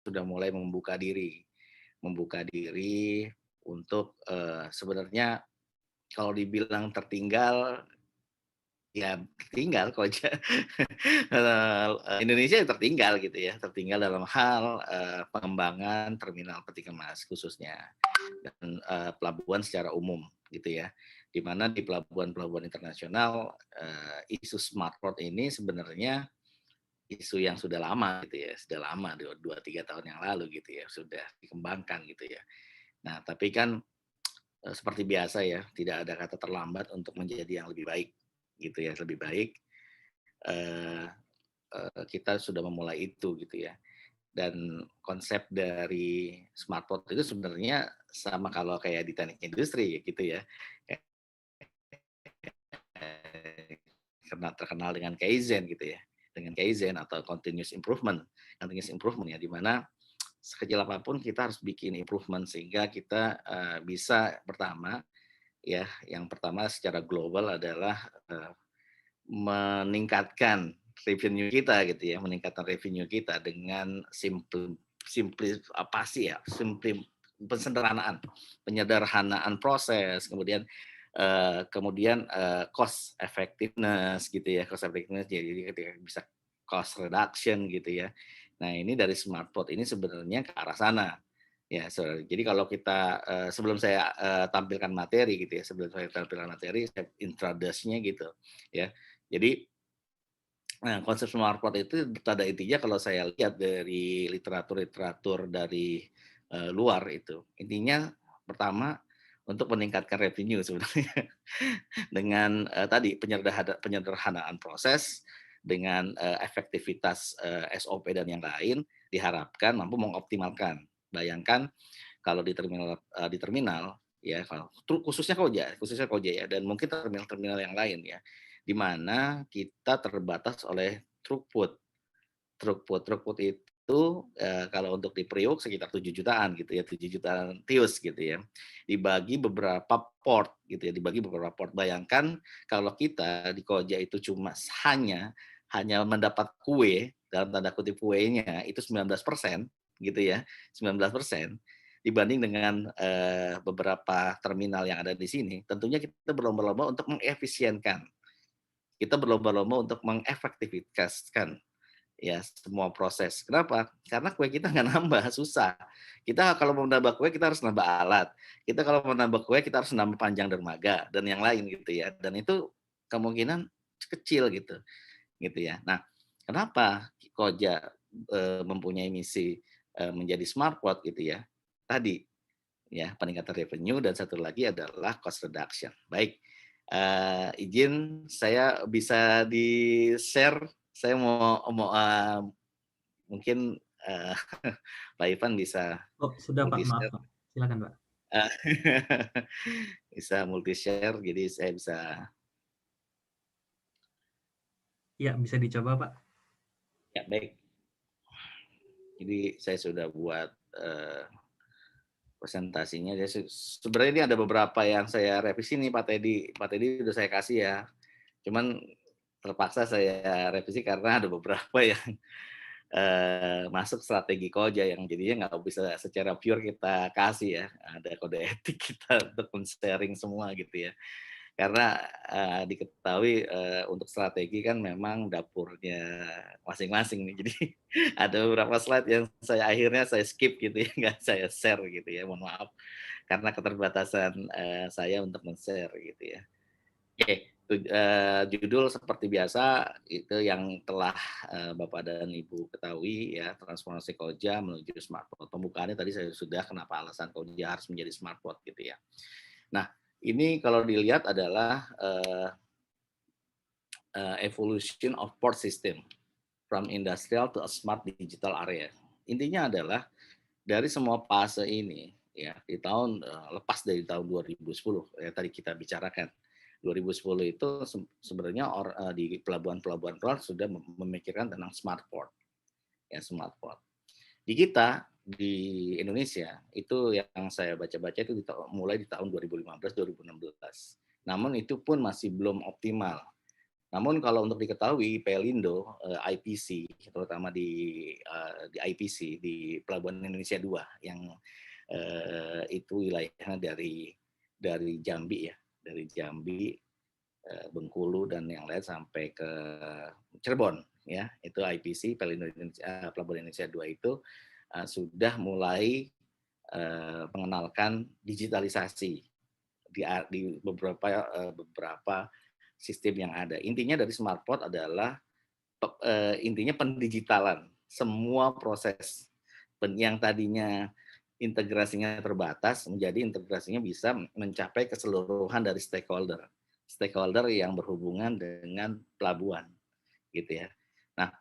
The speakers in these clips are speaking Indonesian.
sudah mulai membuka diri untuk sebenarnya kalau dibilang tertinggal, ya tertinggal Koja. Indonesia tertinggal gitu ya, tertinggal dalam hal pengembangan terminal peti kemas khususnya dan pelabuhan secara umum gitu ya. Di mana di pelabuhan-pelabuhan internasional isu smart port ini sebenarnya isu yang sudah lama gitu ya, sudah lama 2-3 tahun yang lalu gitu ya, sudah dikembangkan gitu ya. Nah, tapi kan seperti biasa ya, tidak ada kata terlambat untuk menjadi yang lebih baik gitu ya, lebih baik eh, kita sudah memulai itu gitu ya. Dan konsep dari smartphone itu sebenarnya sama kalau kayak di teknik industri gitu ya. Karena terkenal dengan Kaizen gitu ya. Dengan Kaizen atau continuous improvement. Continuous improvement ya, di mana sekecil apapun kita harus bikin improvement sehingga kita bisa pertama ya, yang pertama secara global adalah meningkatkan revenue kita gitu ya, meningkatkan revenue kita dengan simpli apa sih ya, penyederhanaan proses, kemudian cost effectiveness gitu ya, cost effectiveness jadi ketika bisa cost reduction gitu ya. Nah, ini dari smartport ini sebenarnya ke arah sana. Ya, jadi kalau kita sebelum saya tampilkan materi gitu ya, sebelum saya tampilkan materi, saya introduce-nya gitu ya. Jadi konsep smart port itu pada intinya kalau saya lihat dari literatur-literatur dari luar itu, intinya pertama untuk meningkatkan revenue sebenarnya dengan tadi penyederhanaan proses dengan efektivitas SOP dan yang lain diharapkan mampu mengoptimalkan. Bayangkan kalau di terminal ya, kalau khususnya Koja ya, dan mungkin terminal-terminal yang lain ya, di mana kita terbatas oleh throughput. Throughput itu kalau untuk di Priok sekitar 7 jutaan gitu ya, 7 jutaan TEUs gitu ya. Dibagi beberapa port gitu ya, dibagi beberapa port. Bayangkan kalau kita di Koja itu hanya mendapat kue, dalam tanda kutip kuenya itu 19% gitu ya, 19% dibanding dengan beberapa terminal yang ada di sini, tentunya kita berlomba-lomba untuk mengefisienkan. Kita berlomba-lomba untuk mengefektivitaskan ya semua proses. Kenapa? Karena kue kita nggak nambah, susah. Kita kalau mau nambah kue kita harus nambah alat. Kita kalau mau nambah kue kita harus nambah panjang dermaga dan yang lain gitu ya. Dan itu kemungkinan kecil gitu ya. Nah, kenapa Koja mempunyai misi menjadi smart port gitu ya? Tadi ya, peningkatan revenue dan satu lagi adalah cost reduction. Baik, izin saya bisa di-share, saya mungkin Pak Ivan bisa Oh, sudah Pak, maaf multi-share, Pak. Silakan Pak. eee, bisa multi-share, jadi saya bisa Iya, bisa dicoba Pak. ya baik. Jadi saya sudah buat, presentasinya. Sebenarnya ini ada beberapa yang saya revisi nih Pak Teddy. Pak Teddy udah saya kasih ya. Cuman terpaksa saya revisi karena ada beberapa yang masuk strategi Koja yang jadinya nggak bisa secara pure kita kasih ya. Ada kode etik kita untuk men-sharing semua gitu ya. Karena diketahui untuk strategi kan memang dapurnya masing-masing nih. Jadi ada beberapa slide yang akhirnya saya skip gitu ya, nggak saya share gitu ya. Mohon maaf karena keterbatasan saya untuk men-share gitu ya. Oke, judul seperti biasa itu yang telah Bapak dan Ibu ketahui ya, transformasi Koja menuju smartphone. Pembukaannya tadi saya sudah kenapa alasan Koja harus menjadi smartphone gitu ya. Nah, ini kalau dilihat adalah evolution of port system from industrial to a smart digital area. Intinya adalah dari semua fase ini ya di tahun lepas dari tahun 2010 ya tadi kita bicarakan 2010 itu sebenarnya di pelabuhan-pelabuhan keluar sudah memikirkan tentang smart port ya, smart port. Di kita di Indonesia itu yang saya baca-baca itu mulai di tahun 2015 2016. Namun itu pun masih belum optimal. Namun kalau untuk diketahui Pelindo, IPC, terutama di IPC, di Pelabuhan Indonesia 2 yang itu wilayahnya dari Jambi ya, dari Jambi, Bengkulu dan yang lain sampai ke Cirebon ya, itu IPC Pelindo Indonesia, Pelabuhan Indonesia 2 itu sudah mulai mengenalkan digitalisasi di beberapa sistem yang ada. Intinya dari Smart Port adalah intinya pendigitalan semua proses yang tadinya integrasinya terbatas menjadi integrasinya bisa mencapai keseluruhan dari stakeholder yang berhubungan dengan pelabuhan gitu ya. Nah,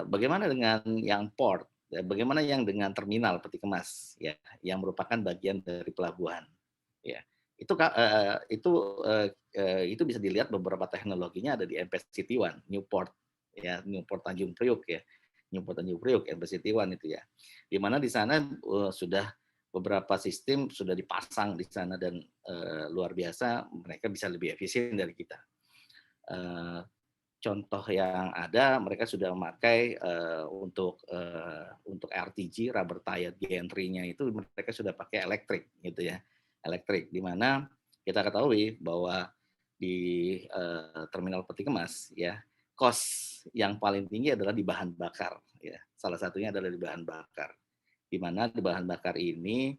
bagaimana dengan yang port? Bagaimana yang dengan terminal peti kemas ya, yang merupakan bagian dari pelabuhan ya. Itu bisa dilihat beberapa teknologinya ada di MPCT One, Newport ya, Newport Tanjung Priuk ya. Newport Tanjung Priuk MPCT One itu ya. Di mana di sana sudah beberapa sistem sudah dipasang di sana dan luar biasa mereka bisa lebih efisien dari kita. Contoh yang ada mereka sudah memakai untuk RTG rubber tire gantry-nya itu mereka sudah pakai elektrik gitu ya, elektrik di mana kita ketahui bahwa di terminal peti kemas ya cost yang paling tinggi adalah di bahan bakar ya, salah satunya adalah di bahan bakar di mana di bahan bakar ini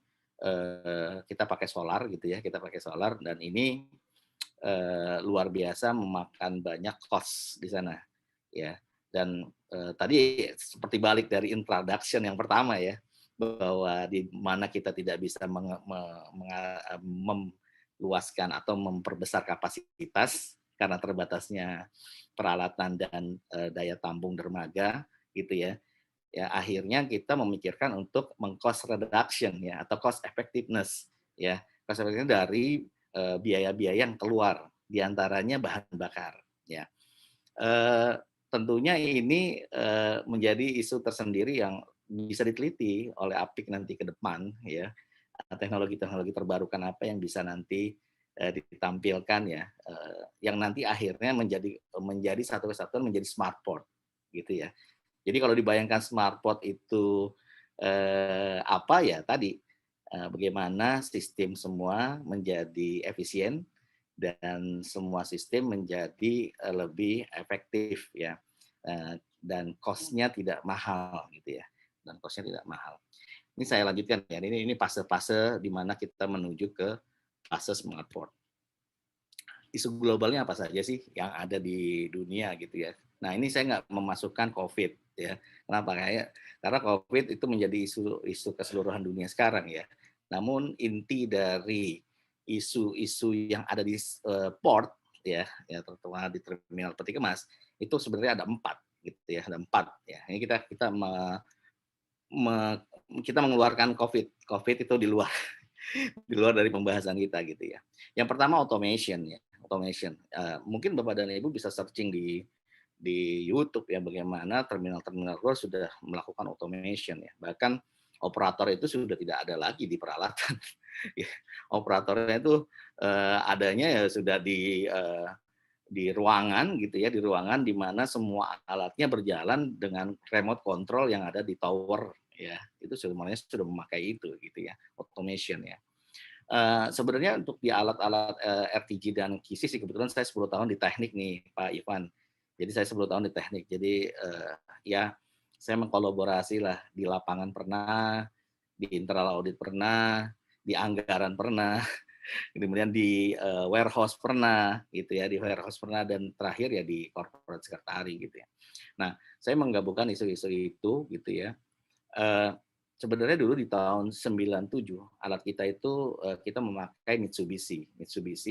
kita pakai solar gitu ya, kita pakai solar dan ini luar biasa memakan banyak cost di sana ya. Dan tadi seperti balik dari introduction yang pertama ya, bahwa di mana kita tidak bisa meluaskan atau memperbesar kapasitas karena terbatasnya peralatan dan daya tampung dermaga gitu ya. Ya akhirnya kita memikirkan untuk meng-cost reduction ya atau cost effectiveness ya. Cost effectiveness dari biaya-biaya yang keluar diantaranya bahan bakar ya. Tentunya ini menjadi isu tersendiri yang bisa diteliti oleh APIK nanti ke depan ya, teknologi-teknologi terbarukan apa yang bisa nanti ditampilkan ya, yang nanti akhirnya menjadi satu kesatuan menjadi smart port gitu ya. Jadi kalau dibayangkan smart port itu apa ya tadi bagaimana sistem semua menjadi efisien dan semua sistem menjadi lebih efektif ya, dan cost-nya tidak mahal gitu ya, dan cost-nya tidak mahal. Ini saya lanjutkan ya, ini fase-fase di mana kita menuju ke fase smart port. Isu globalnya apa saja sih yang ada di dunia gitu ya. Nah ini saya nggak memasukkan COVID ya. Kenapa? Karena COVID itu menjadi isu keseluruhan dunia sekarang ya. Namun inti dari isu-isu yang ada di port ya terutama di terminal peti kemas itu sebenarnya ada 4 gitu ya, ada 4 ya. Ini kita mengeluarkan COVID itu di luar di luar dari pembahasan kita gitu ya. Yang pertama automation ya, automation. Mungkin Bapak dan Ibu bisa searching di YouTube ya bagaimana terminal-terminal luar sudah melakukan automation ya. Bahkan operator itu sudah tidak ada lagi di peralatan. Ya, operatornya itu adanya ya sudah di ruangan gitu ya, di ruangan di mana semua alatnya berjalan dengan remote control yang ada di tower ya. Itu sebenarnya sudah memakai itu gitu ya, automation ya. Sebenarnya untuk di alat-alat RTG dan QC sih kebetulan saya 10 tahun di teknik nih Pak Ivan. Jadi saya 10 tahun di teknik. Jadi ya saya mengkolaborasi lah di lapangan pernah, di internal audit pernah, di anggaran pernah, kemudian di warehouse pernah gitu ya, di warehouse pernah dan terakhir ya di corporate secretary gitu ya. Nah, saya menggabungkan isu-isu itu gitu ya. Sebenarnya dulu di tahun 97 alat kita itu kita memakai Mitsubishi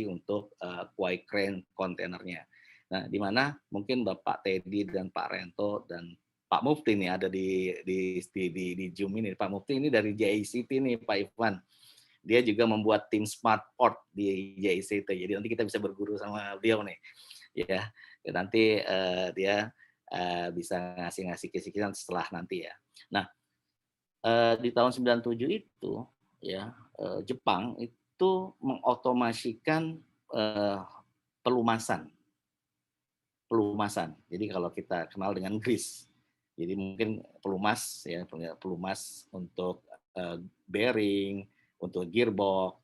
untuk quay crane kontainernya. Nah, di mana mungkin Bapak Teddy dan Pak Rento dan Pak Mufti nih ada di Zoom ini. Pak Mufti ini dari JICT nih Pak Ivan. Dia juga membuat tim Smart Port di JICT. Jadi nanti kita bisa berguru sama beliau nih. Ya, nanti dia bisa ngasih kisi-kisian setelah nanti ya. Nah, di tahun 97 itu ya Jepang itu mengotomasikan pelumasan pelumasan. Jadi kalau kita kenal dengan grease, jadi mungkin pelumas ya, pelumas untuk bearing, untuk gearbox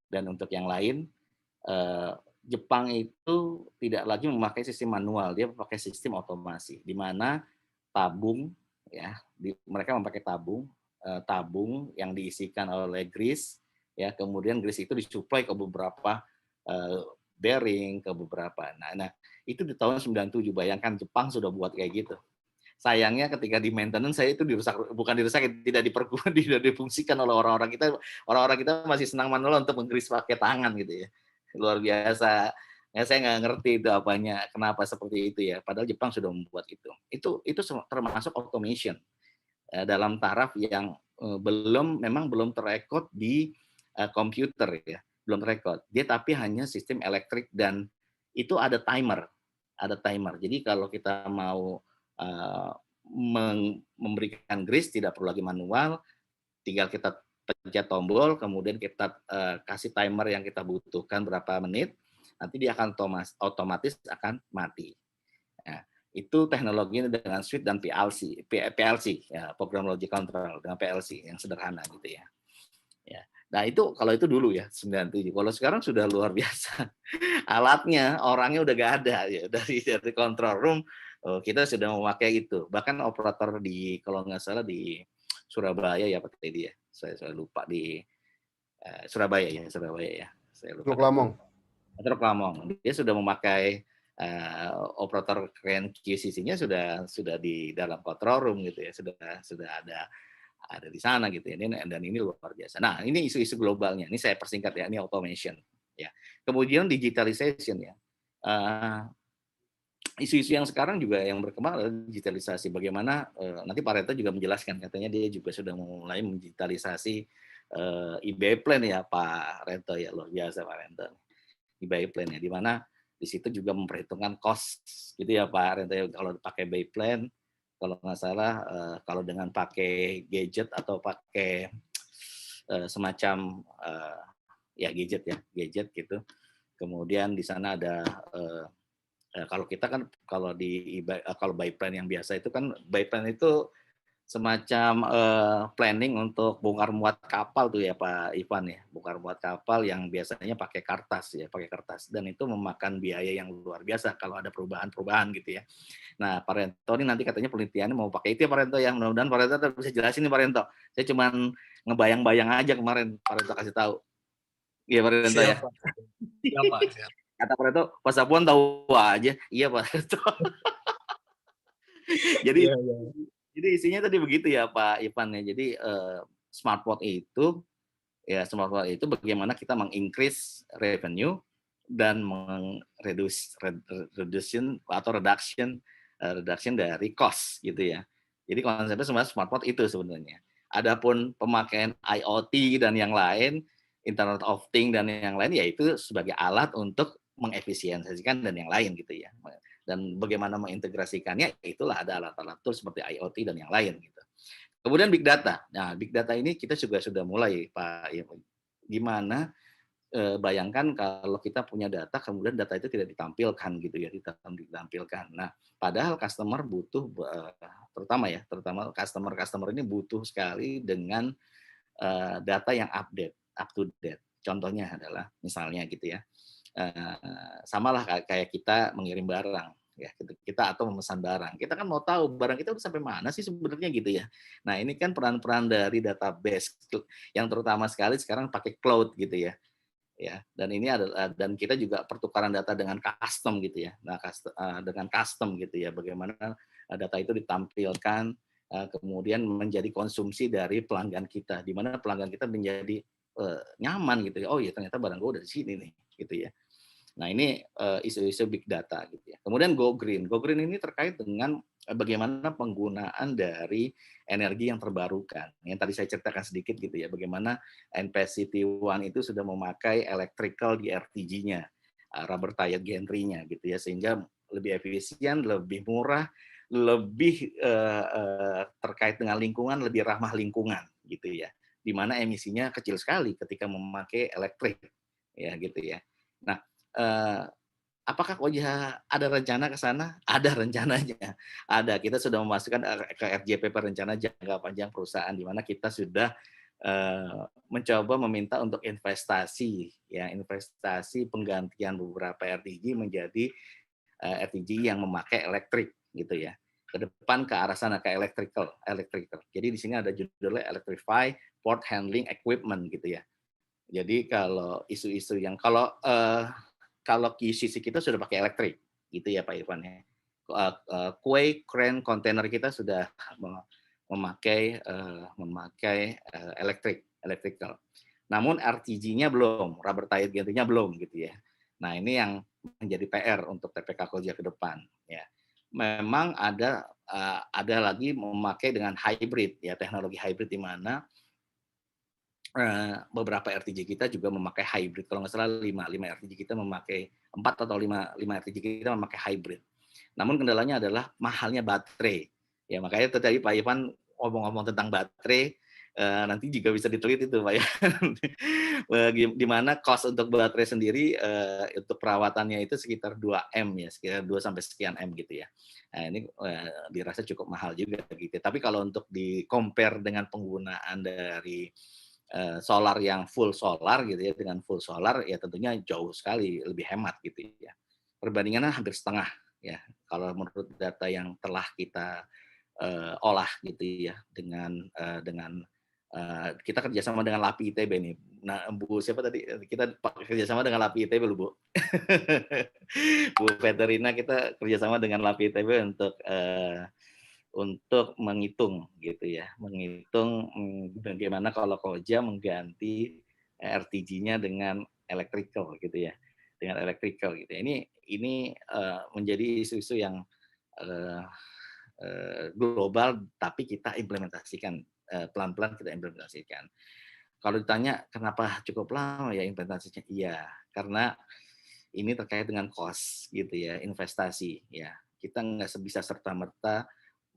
dan untuk yang lain. eh, Jepang itu tidak lagi memakai sistem manual, dia memakai sistem otomasi, di mana tabung ya, mereka memakai tabung yang diisikan oleh grease ya, kemudian grease itu disuplai ke beberapa eh, bearing, ke beberapa. Nah, itu di tahun 97, bayangkan Jepang sudah buat kayak gitu. Sayangnya ketika di maintenance saya itu dirusak, bukan dirusak, tidak tidak difungsikan oleh orang-orang kita. Orang-orang kita masih senang manual untuk menggrease pakai tangan gitu ya. Luar biasa. Ya, saya nggak ngerti itu apanya, kenapa seperti itu ya. Padahal Jepang sudah membuat itu. Itu termasuk automation dalam taraf yang memang belum terrekod di komputer ya, belum terrekod. Dia tapi hanya sistem elektrik dan itu ada timer. Jadi kalau kita mau uh, memberikan grease tidak perlu lagi manual, tinggal kita pencet tombol, kemudian kita kasih timer yang kita butuhkan berapa menit, nanti dia akan otomatis akan mati. Nah, itu teknologinya dengan switch dan PLC ya, program logic control dengan PLC yang sederhana gitu ya. Ya. Nah, itu kalau itu dulu ya 97. Kalau sekarang sudah luar biasa. Alatnya, orangnya udah gak ada ya, dari control room kita sudah memakai itu. Bahkan operator di, kalau nggak salah di Surabaya ya Pak Teddy ya. Saya lupa di Surabaya ya. Saya lupa Teluk Lamong. Truk Lamong. Dia sudah memakai operator keren QCC-nya sudah di dalam control room gitu ya, sudah ada di sana gitu ya. Dan ini luar biasa. Nah, ini isu-isu globalnya. Ini saya persingkat ya, ini automation ya. Kemudian digitalization ya. Isu-isu yang sekarang juga yang berkembang adalah digitalisasi. Bagaimana nanti Pak Reto juga menjelaskan, katanya dia juga sudah mulai digitalisasi eBay Plan ya Pak Reto ya, luar biasa Pak Reto. EBay Plan ya, di mana di situ juga memperhitungkan cost gitu ya Pak Rento. Kalau pakai by plan, kalau nggak salah kalau dengan pakai gadget atau pakai semacam ya gadget gitu. Kemudian di sana ada kalau kita kan kalau by plan yang biasa itu kan, by plan itu semacam planning untuk bongkar muat kapal tuh ya Pak Ivan ya, bongkar muat kapal yang biasanya pakai kertas dan itu memakan biaya yang luar biasa kalau ada perubahan gitu ya. Nah Pak Rento ini nanti katanya penelitiannya mau pakai itu ya Pak Rento, yang mudah-mudahan Pak Rento bisa jelasin nih Pak Rento. Saya cuma ngebayang-bayang aja kemarin Pak Rento kasih tahu. Iya Pak Rento ya. Siapa? Kata Pak Rento, Pak Sapuan tahu aja. Iya Pak Rento. Jadi Iya, iya. Jadi isinya tadi begitu ya Pak Ivan ya. Jadi smartphone itu bagaimana kita mengincrease revenue dan reduction dari cost gitu ya. Jadi konsepnya sebenarnya smartphone itu sebenarnya. Adapun pemakaian IoT dan yang lain, Internet of Things dan yang lain, yaitu sebagai alat untuk mengefisiensikan dan yang lain gitu ya. Dan bagaimana mengintegrasikannya, itulah ada alat-alat tool seperti IoT dan yang lain gitu. Kemudian big data. Nah, big data ini kita juga sudah mulai Pak. Gimana bayangkan kalau kita punya data, kemudian data itu tidak ditampilkan gitu ya, ditampilkan. Nah, padahal customer butuh terutama customer ini butuh sekali dengan data yang up to date. Contohnya adalah misalnya gitu ya, samalah kayak kita mengirim barang ya, kita atau memesan barang, kita kan mau tahu barang kita udah sampai mana sih sebenarnya gitu ya. Nah ini kan peran-peran dari database yang terutama sekali sekarang pakai cloud gitu ya, dan ini adalah, dan kita juga pertukaran data dengan custom gitu ya. Nah dengan custom gitu ya, bagaimana data itu ditampilkan kemudian menjadi konsumsi dari pelanggan kita, di mana pelanggan kita menjadi nyaman gitu ya. Oh ya ternyata barang gue udah di sini nih gitu ya. Nah ini isu-isu big data gitu ya. Kemudian Go Green. Go Green ini terkait dengan bagaimana penggunaan dari energi yang terbarukan. Yang tadi saya ceritakan sedikit gitu ya, bagaimana NPCT One itu sudah memakai electrical di RTG-nya, rubber tire gantry-nya gitu ya, sehingga lebih efisien, lebih murah, lebih terkait dengan lingkungan, lebih ramah lingkungan gitu ya. Di mana emisinya kecil sekali ketika memakai elektrik ya gitu ya. Nah, apakah Koja ada rencana ke sana? Ada rencananya, ada. Kita sudah memasukkan ke RJPP rencana jangka panjang perusahaan, di mana kita sudah mencoba meminta untuk investasi, ya investasi penggantian beberapa RTG menjadi RTG yang memakai elektrik gitu ya. Ke depan ke arah sana ke electrical. Jadi di sini ada judulnya Electrify Port Handling Equipment gitu ya. Jadi kalau isu-isu yang kalau QCC kita sudah pakai elektrik gitu ya Pak Irfan ya. Quay crane container kita sudah memakai electrical. Namun RTG-nya belum, rubber tire gantinya belum gitu ya. Nah, ini yang menjadi PR untuk TPK Koja ke depan ya. Memang ada lagi memakai dengan hybrid ya, teknologi hybrid di mana beberapa RTJ kita juga memakai hybrid. Kalau nggak salah 5 RTJ kita memakai 4 atau 5 RTJ kita memakai hybrid. Namun kendalanya adalah mahalnya baterai. Ya makanya tadi Pak Ivan ngomong-ngomong tentang baterai, nanti juga bisa diteliti itu Pak ya. Di mana cost untuk baterai sendiri untuk perawatannya itu sekitar 2M ya, sekitar 2 sampai sekian M gitu ya. Nah, ini dirasa cukup mahal juga gitu. Tapi kalau untuk di-compare dengan penggunaan dari solar yang full solar gitu ya, dengan full solar ya tentunya jauh sekali lebih hemat gitu ya. Perbandingannya hampir setengah ya, kalau menurut data yang telah kita olah gitu ya, dengan kita kerjasama dengan LAPI ITB nih. Nah, Bu siapa tadi? Kita kerjasama dengan LAPI ITB loh, Bu. Bu Veterina kita kerjasama dengan LAPI ITB untuk menghitung gitu ya, menghitung bagaimana kalau Koja mengganti RTG-nya dengan electrical gitu ya, dengan electrical gitu. Ini menjadi isu-isu yang eh, global, tapi kita implementasikan pelan-pelan kita implementasikan. Kalau ditanya kenapa cukup lama ya implementasinya, iya karena ini terkait dengan cost gitu ya, investasi ya. Kita nggak bisa serta merta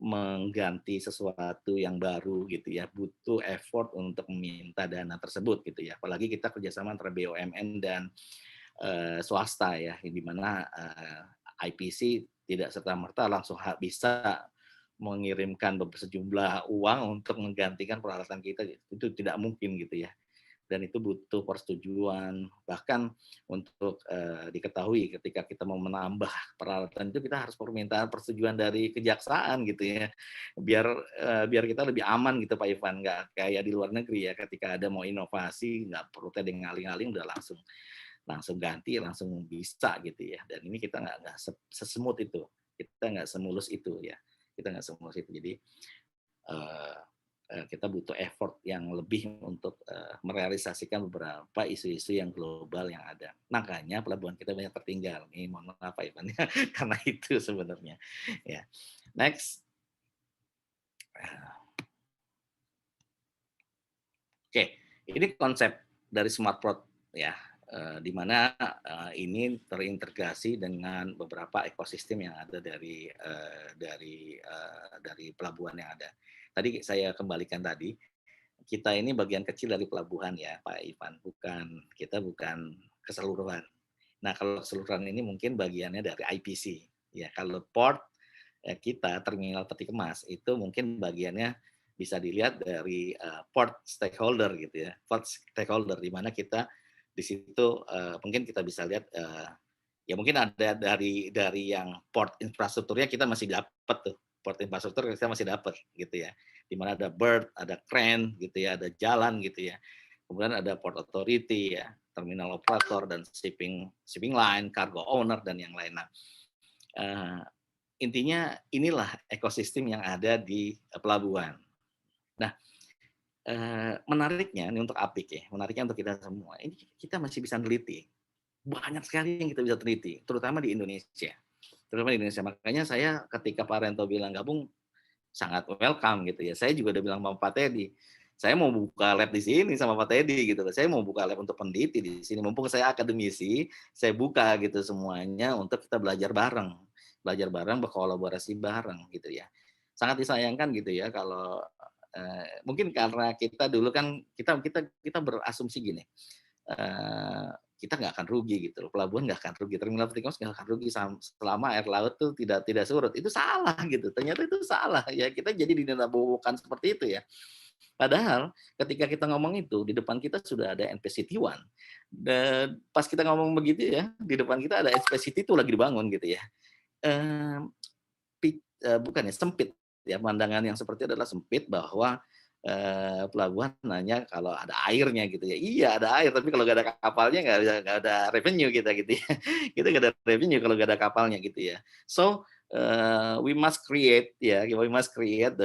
mengganti sesuatu yang baru gitu ya, butuh effort untuk meminta dana tersebut gitu ya. Apalagi kita kerjasama antara BUMN dan swasta ya, di mana IPC tidak serta merta langsung bisa mengirimkan sejumlah uang untuk menggantikan peralatan kita, itu tidak mungkin gitu ya, dan itu butuh persetujuan. Bahkan untuk diketahui ketika kita mau menambah peralatan itu kita harus permintaan persetujuan dari kejaksaan gitu ya, biar kita lebih aman gitu Pak Ivan, nggak kayak di luar negeri ya, ketika ada mau inovasi nggak perlu tedeng aling-aling, udah langsung langsung ganti langsung bisa gitu ya. Dan ini kita nggak sesemut itu, kita nggak semulus itu ya, kita nggak semulus itu. Jadi uh, kita butuh effort yang lebih untuk merealisasikan beberapa isu-isu yang global yang ada. Makanya pelabuhan kita banyak tertinggal. Ini mohon maaf Pak Ivan ya, karena itu sebenarnya. Ya. Next. Oke, ini konsep dari smart port ya, di mana ini terintegrasi dengan beberapa ekosistem yang ada dari pelabuhan yang ada. Tadi saya kembalikan tadi, kita ini bagian kecil dari pelabuhan ya Pak Ivan, kita bukan keseluruhan. Nah kalau keseluruhan ini mungkin bagiannya dari IPC ya. Kalau port ya kita terminal peti kemas itu mungkin bagiannya bisa dilihat dari port stakeholder gitu ya, port stakeholder di mana kita di situ mungkin kita bisa lihat ya mungkin ada dari yang port infrastrukturnya kita masih dapat tuh, port infrastruktur kita masih dapat gitu ya, di mana ada berth, ada crane gitu ya, ada jalan gitu ya, kemudian ada port authority ya, terminal operator dan shipping line, cargo owner dan yang lain. Nah, intinya inilah ekosistem yang ada di pelabuhan. Nah, menariknya ini untuk Apik ya, menariknya untuk kita semua, ini kita masih bisa neliti. Banyak sekali yang kita bisa teliti, terutama di Indonesia. Terutama di Indonesia. Makanya saya ketika Pak Rento bilang gabung, sangat welcome gitu ya. Saya juga udah bilang sama Pak Teddy, saya mau buka lab di sini sama Pak Teddy gitu. Saya mau buka lab untuk peneliti di sini. Mumpung saya akademisi, saya buka gitu semuanya untuk kita belajar bareng, berkolaborasi bareng gitu ya. Sangat disayangkan gitu ya kalau mungkin karena kita dulu kan kita berasumsi gini. kita nggak akan rugi gitu loh, pelabuhan nggak akan rugi, terminal tikus nggak akan rugi selama air laut tuh tidak surut. Itu salah gitu, ternyata itu salah ya, kita jadi dinabobokan seperti itu ya. Padahal ketika kita ngomong itu, di depan kita sudah ada NPCT-1 dan pas kita ngomong begitu ya, di depan kita ada NPCT-2 lagi dibangun gitu ya. Eee, bukan ya, sempit ya, pandangan yang seperti adalah sempit bahwa, pelabuhan hanya kalau ada airnya gitu ya. Iya ada air, tapi kalau nggak ada kapalnya nggak ada revenue kita gitu ya. Kita nggak ada revenue kalau nggak ada kapalnya gitu ya. So, we must create ya, we must create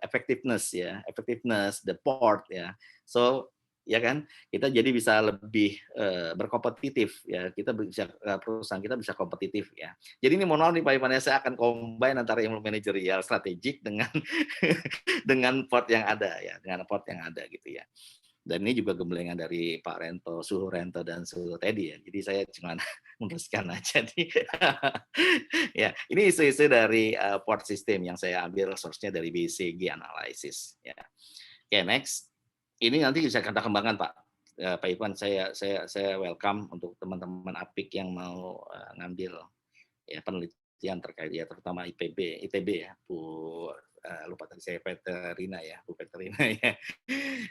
effectiveness, the port ya. So, ya kan, kita jadi bisa lebih, berkompetitif ya, kita bisa perusahaan kita bisa kompetitif ya. Jadi ini mohon maaf nih Pak Ivan ya, saya akan combine antara ilmu manajerial strategik dengan dengan port yang ada ya, dengan port yang ada gitu ya. Dan ini juga gemblengan dari Pak Rento, Suhu Rento dan Suhu Teddy ya. Jadi saya cuma meneruskan aja nih. Ya, ini isu-isu dari port system yang saya ambil source-nya dari BCG Analysis ya. Oke, next. Ini nanti bisa kita kembangkan Pak. Pak Ivan, saya welcome untuk teman-teman APIK yang mau ngambil ya penelitian terkait ya, terutama ITB ya, Bu lupa tadi saya Peterina ya, Bu Peterina ya.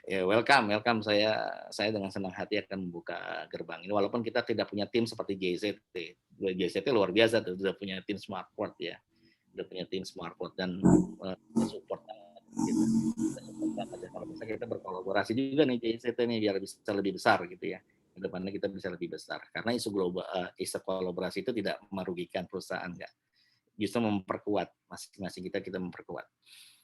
Ya welcome saya dengan senang hati akan membuka gerbang ini walaupun kita tidak punya tim seperti JZT. JZT luar biasa tuh, sudah punya tim Smartport ya. Sudah punya tim Smartport dan support gitu. Kalau bisa kita berkolaborasi juga nih JZT nih biar bisa lebih besar gitu ya. Kedepannya kita bisa lebih besar karena isu global, isu kolaborasi itu tidak merugikan perusahaan nggak, justru memperkuat masing-masing kita memperkuat.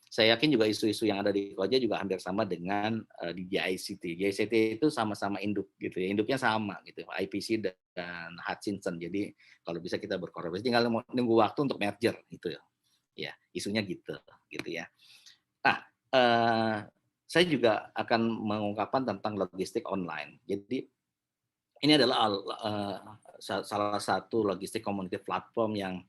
Saya yakin juga isu-isu yang ada di Koja juga hampir sama dengan di JICT. JICT itu sama-sama induk gitu ya, induknya sama gitu, IPC dan Hutchinson. Jadi kalau bisa kita berkolaborasi, tinggal nunggu waktu untuk merger gitu ya, isunya gitu ya. Nah, saya juga akan mengungkapkan tentang logistik online. Jadi ini adalah salah satu logistik community platform yang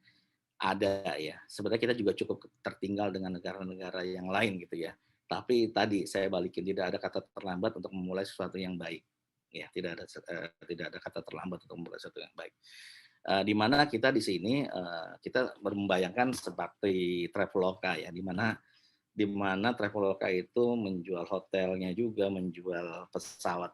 ada ya. Sebenarnya kita juga cukup tertinggal dengan negara-negara yang lain gitu ya. Tapi tadi saya balikin, tidak ada kata terlambat untuk memulai sesuatu yang baik. Ya, tidak ada kata terlambat untuk memulai sesuatu yang baik. Di mana kita di sini kita membayangkan seperti Traveloka ya, di mana Traveloka itu menjual hotelnya juga, menjual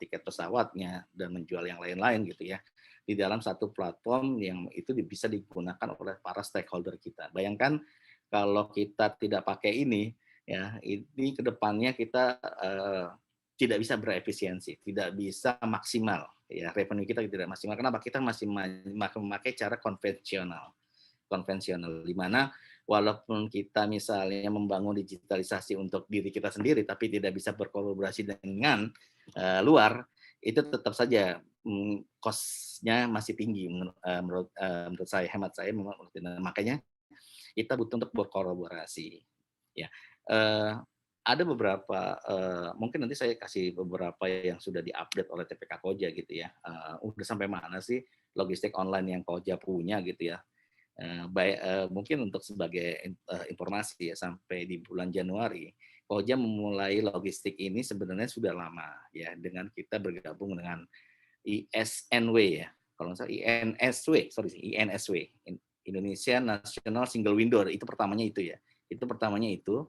tiket pesawatnya, dan menjual yang lain-lain gitu ya, di dalam satu platform yang itu bisa digunakan oleh para stakeholder kita. Bayangkan kalau kita tidak pakai ini, ya, ini kedepannya kita tidak bisa berefisiensi, tidak bisa maksimal, ya, revenue kita tidak maksimal. Kenapa? Kita masih memakai cara konvensional, di mana walaupun kita misalnya membangun digitalisasi untuk diri kita sendiri, tapi tidak bisa berkolaborasi dengan luar, itu tetap saja cost-nya masih tinggi menurut saya, hemat saya. Makanya kita butuh untuk berkolaborasi. Ya, ada beberapa, mungkin nanti saya kasih beberapa yang sudah diupdate oleh TPK Koja gitu ya. Udah sampai mana sih logistik online yang Koja punya gitu ya. Mungkin untuk sebagai informasi ya, sampai di bulan Januari Koja memulai logistik ini sebenarnya sudah lama ya, dengan kita bergabung dengan ISNW ya, kalau nggak salah INSW, Indonesia National Single Window, itu pertamanya itu.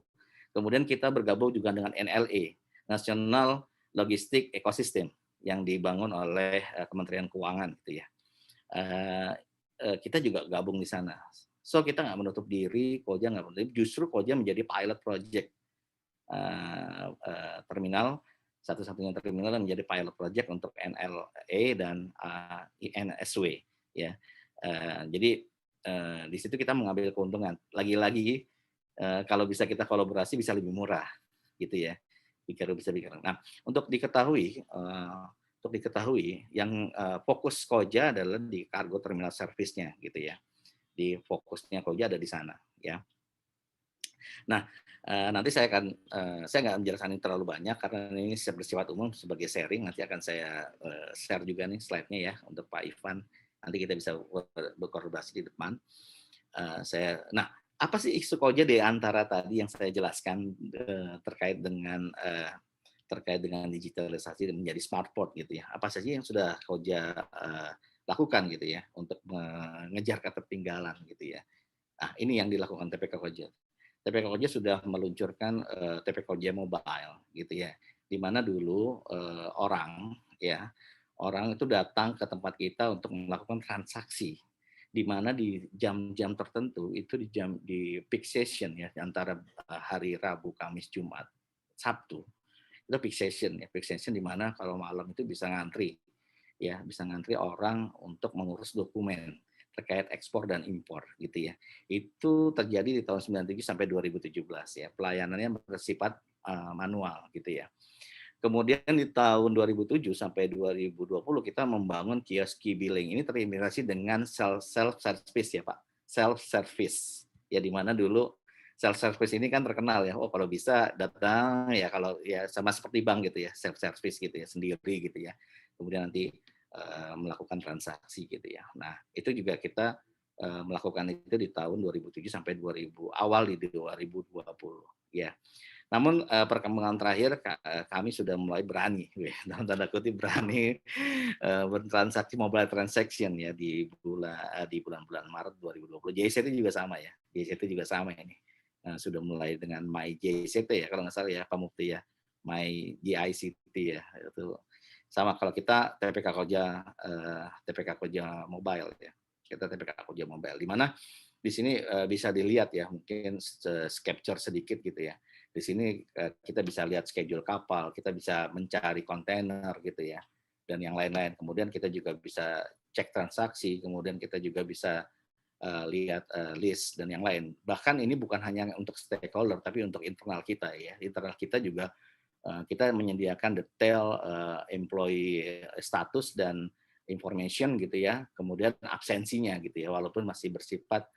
Kemudian kita bergabung juga dengan NLE, National Logistic Ecosystem, yang dibangun oleh Kementerian Keuangan gitu ya. Kita juga gabung di sana. So kita nggak menutup diri, Koja nggak menutup diri, justru Koja menjadi pilot project terminal, satu-satunya terminal yang menjadi pilot project untuk NLE dan INSW ya. Jadi di situ kita mengambil keuntungan. Lagi-lagi kalau bisa kita kolaborasi bisa lebih murah gitu ya. Bisa. Nah, untuk diketahui yang fokus Koja adalah di cargo terminal service-nya gitu ya. Di fokusnya Koja ada di sana ya. Nah, nanti saya nggak menjelaskan ini terlalu banyak karena ini bersifat umum sebagai sharing. Nanti akan saya share juga nih slide-nya ya untuk Pak Ivan. Nanti kita bisa berkolaborasi di depan. Nah, apa sih isu Koja di antara tadi yang saya jelaskan terkait dengan terkait dengan digitalisasi dan menjadi smart port gitu ya. Apa saja yang sudah Koja lakukan gitu ya untuk mengejar ketertinggalan gitu ya. Nah, ini yang dilakukan TPK Koja. TPK Koja sudah meluncurkan TPK Koja Mobile gitu ya. Di mana dulu orang itu datang ke tempat kita untuk melakukan transaksi, di mana di jam-jam tertentu itu di peak session ya antara hari Rabu, Kamis, Jumat, Sabtu itu peak session ya, peak session di mana kalau malam itu bisa ngantri ya, bisa ngantri orang untuk mengurus dokumen terkait ekspor dan impor gitu ya. Itu terjadi di tahun 97 sampai 2017 ya. Pelayanannya bersifat manual gitu ya. Kemudian di tahun 2007 sampai 2020 kita membangun kios billing. Ini terintegrasi dengan self service ya Pak. Self service. Ya di mana dulu self service ini kan terkenal ya. Oh kalau bisa datang ya kalau ya sama seperti bank gitu ya, self service gitu ya, sendiri gitu ya. Kemudian nanti melakukan transaksi gitu ya. Nah, itu juga kita melakukan itu di tahun 2007 sampai 2000 awal di 2020 ya. Namun perkembangan terakhir kami sudah mulai berani, dalam tanda kutip berani bertransaksi mobile transaction ya di bulan-bulan Maret 2020. JCT juga sama ya, JCT juga sama ini. Sudah mulai dengan My JCT ya kalau nggak salah ya Pak Mufti ya, My GICT ya itu sama kalau kita TPK Koja Mobile ya, kita TPK Koja Mobile di mana di sini bisa dilihat ya mungkin capture sedikit gitu ya. Di sini kita bisa lihat schedule kapal, kita bisa mencari kontainer gitu ya, dan yang lain-lain. Kemudian kita juga bisa cek transaksi, kemudian kita juga bisa lihat list dan yang lain. Bahkan ini bukan hanya untuk stakeholder, tapi untuk internal kita ya. Internal kita juga kita menyediakan detail employee status dan information gitu ya, kemudian absensinya gitu ya, walaupun masih bersifat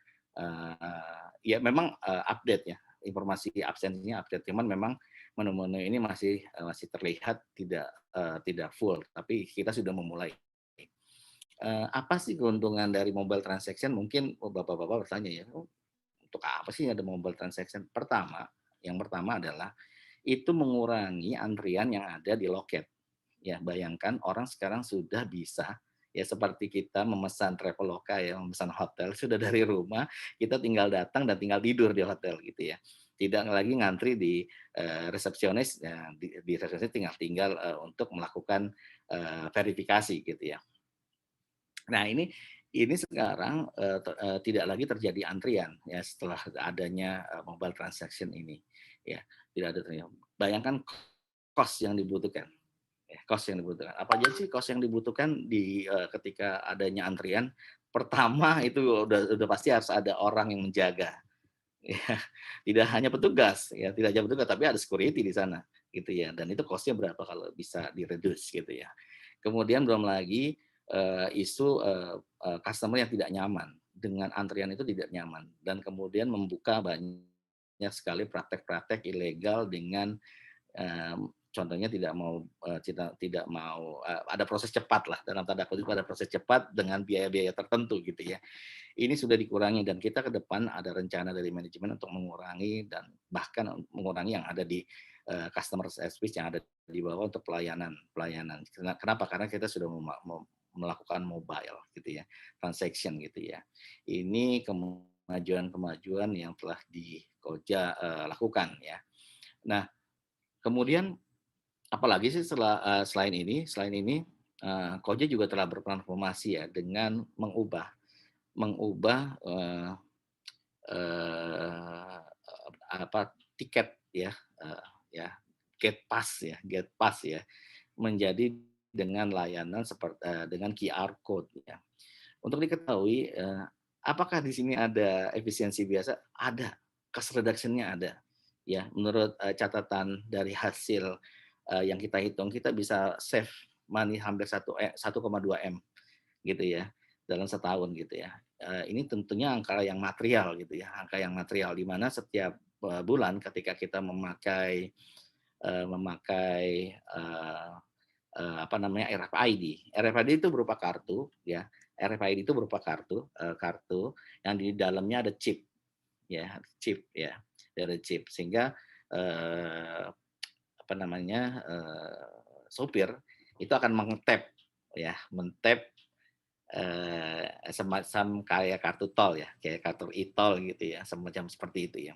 ya memang update ya, informasi absensinya update, cuman memang menu-menu ini masih terlihat tidak full, tapi kita sudah memulai. Apa sih keuntungan dari mobile transaction? Mungkin bapak-bapak bertanya ya, oh, untuk apa sih ada mobile transaction? Yang pertama adalah itu mengurangi antrian yang ada di loket. Ya, bayangkan orang sekarang sudah bisa ya seperti kita memesan Traveloka ya, memesan hotel sudah dari rumah, kita tinggal datang dan tinggal tidur di hotel gitu ya. Tidak lagi ngantri di resepsionis ya, di resepsionis tinggal untuk melakukan verifikasi gitu ya. Nah, ini sekarang tidak lagi terjadi antrian ya setelah adanya mobile transaction ini ya, tidak ada antrian. Bayangkan cost yang dibutuhkan. Ya, cost yang dibutuhkan. Apa aja sih cost yang dibutuhkan ketika adanya antrian? Pertama itu udah pasti harus ada orang yang menjaga. Ya, tidak hanya petugas, ya tidak hanya petugas, tapi ada security di sana, gitu ya. Dan itu cost-nya berapa kalau bisa di-reduce gitu ya. Kemudian belum lagi isu customer yang tidak nyaman dengan antrian itu tidak nyaman dan kemudian membuka banyak sekali praktek-praktek ilegal dengan contohnya tidak mau ada proses cepat lah dalam tanda kutip ada proses cepat dengan biaya-biaya tertentu gitu ya. Ini sudah dikurangi dan kita ke depan ada rencana dari manajemen untuk mengurangi dan bahkan mengurangi yang ada di customer service yang ada di bawah untuk pelayanan. Kenapa? Karena kita sudah melakukan mobile gitu ya, transaction gitu ya. Ini kemajuan-kemajuan yang telah di Koja lakukan ya. Nah, kemudian apalagi sih selain ini Koja juga telah bertransformasi ya dengan mengubah eh, tiket ya ya gate pass ya menjadi dengan layanan seperti dengan QR code ya. Untuk diketahui apakah di sini ada efisiensi biasa? Ada, cost reduction-nya ada. Ya, menurut catatan dari hasil yang kita hitung kita bisa save money hampir 1,2 M gitu ya dalam setahun gitu ya. Ini tentunya angka yang material gitu ya, angka yang material di mana setiap bulan ketika kita memakai apa namanya RFID. RFID itu berupa kartu ya. RFID itu berupa kartu yang di dalamnya ada chip ya, sehingga sopir itu akan men-tap semacam kayak kartu tol ya, kayak kartu e-tol gitu ya, semacam seperti itu ya.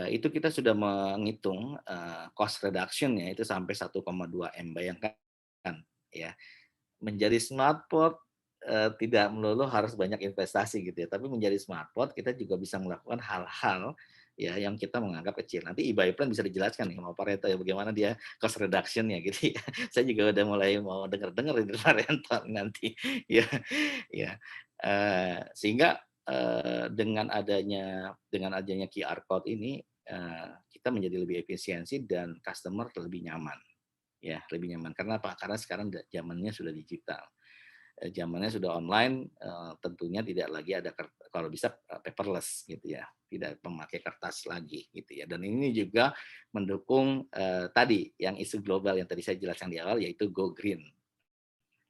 Itu kita sudah menghitung, cost reduction-nya itu sampai 1,2 M. Bayangkan ya, menjadi smartphone, tidak melulu harus banyak investasi gitu ya, tapi menjadi smartphone kita juga bisa melakukan hal-hal ya yang kita menganggap kecil. Nanti Iba Ipran bisa dijelaskan nih sama Pak Reto ya bagaimana dia cost reduction-nya gitu ya. Saya juga udah mulai mau denger-denger ini Pak Reto nanti ya, ya. Sehingga, dengan adanya QR code ini, kita menjadi lebih efisiensi dan customer lebih nyaman, ya lebih nyaman. Karena apa? Karena sekarang zamannya sudah digital, zamannya sudah online, tentunya tidak lagi ada kalau bisa paperless gitu ya, tidak memakai kertas lagi gitu ya. Dan ini juga mendukung, tadi yang isu global yang tadi saya jelaskan di awal yaitu go green,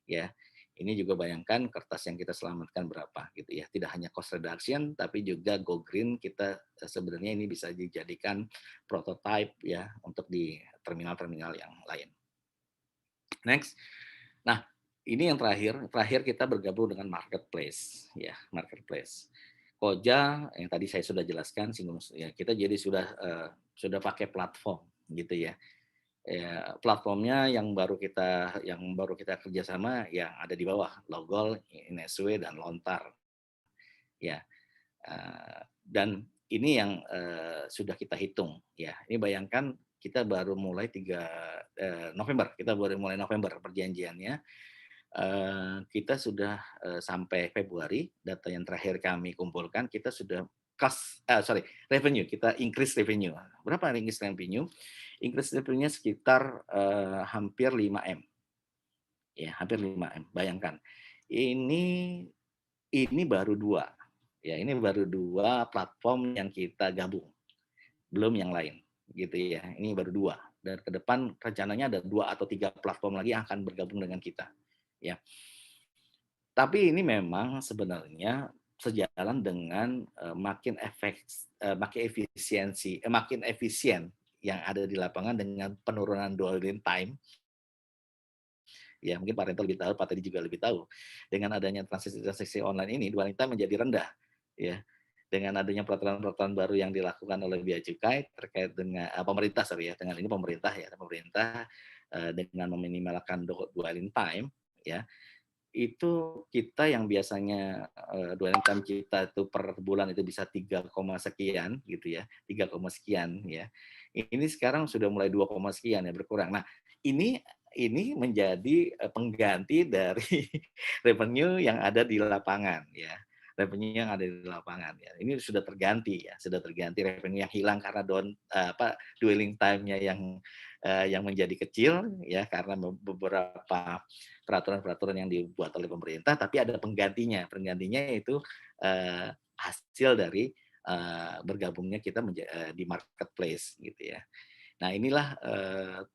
ya. Ini juga bayangkan kertas yang kita selamatkan berapa gitu ya. Tidak hanya cost reduction tapi juga go green kita sebenarnya ini bisa dijadikan prototype ya untuk di terminal-terminal yang lain. Next. Nah, ini yang terakhir kita bergabung dengan marketplace ya, marketplace. Koja yang tadi saya sudah jelaskan singgung ya, kita jadi sudah pakai platform gitu ya. Ya, platformnya yang baru kita kerjasama yang ada di bawah Logol, Ineswe dan Lontar ya. Dan ini yang sudah kita hitung ya. Ini bayangkan kita baru mulai 3 November, kita baru mulai November perjanjiannya. Kita sudah sampai Februari, data yang terakhir kami kumpulkan kita sudah revenue, kita increase revenue. Berapa increase revenue? Increase revenue-nya sekitar hampir 5 M. Ya, hampir 5 M. Bayangkan. Ini baru 2. Ya, ini baru 2 platform yang kita gabung. Belum yang lain, gitu ya. Ini baru 2. Dan ke depan rencananya ada 2 atau 3 platform lagi yang akan bergabung dengan kita. Ya. Tapi ini memang sebenarnya sejalan dengan makin efisien yang ada di lapangan dengan penurunan dwelling time. Ya mungkin Pak Rento lebih tahu, Pak Teddy juga lebih tahu. Dengan adanya transaksi online ini dwelling time menjadi rendah. Ya, dengan adanya peraturan-peraturan baru yang dilakukan oleh Bea Cukai terkait dengan pemerintah dengan ini pemerintah dengan meminimalkan dwelling time ya. Itu kita yang biasanya dwelling time kita itu per bulan itu bisa 3, sekian gitu ya, 3, sekian ya. Ini sekarang sudah mulai 2, sekian ya berkurang. Nah, ini menjadi pengganti dari revenue yang ada di lapangan ya. Revenue yang ada di lapangan ya. Ini sudah terganti revenue yang hilang karena dwelling time-nya yang menjadi kecil ya karena beberapa peraturan-peraturan yang dibuat oleh pemerintah, tapi ada penggantinya. Penggantinya itu hasil dari bergabungnya kita di marketplace gitu ya. Nah inilah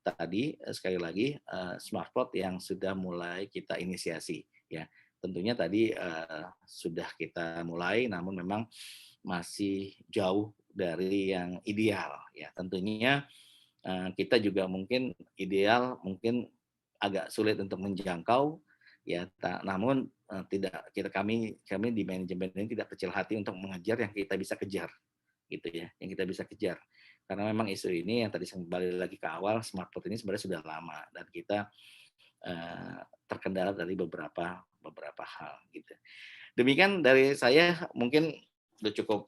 tadi sekali lagi smartphone yang sudah mulai kita inisiasi ya. Tentunya tadi sudah kita mulai, namun memang masih jauh dari yang ideal ya. Tentunya kita juga mungkin ideal, mungkin agak sulit untuk menjangkau ya. Namun kami di manajemen ini tidak kecil hati untuk mengejar yang kita bisa kejar gitu ya, yang kita bisa kejar. Karena memang isu ini yang tadi kembali lagi ke awal, smartphone ini sebenarnya sudah lama dan kita terkendala dari beberapa hal gitu. Demikian dari saya, mungkin udah cukup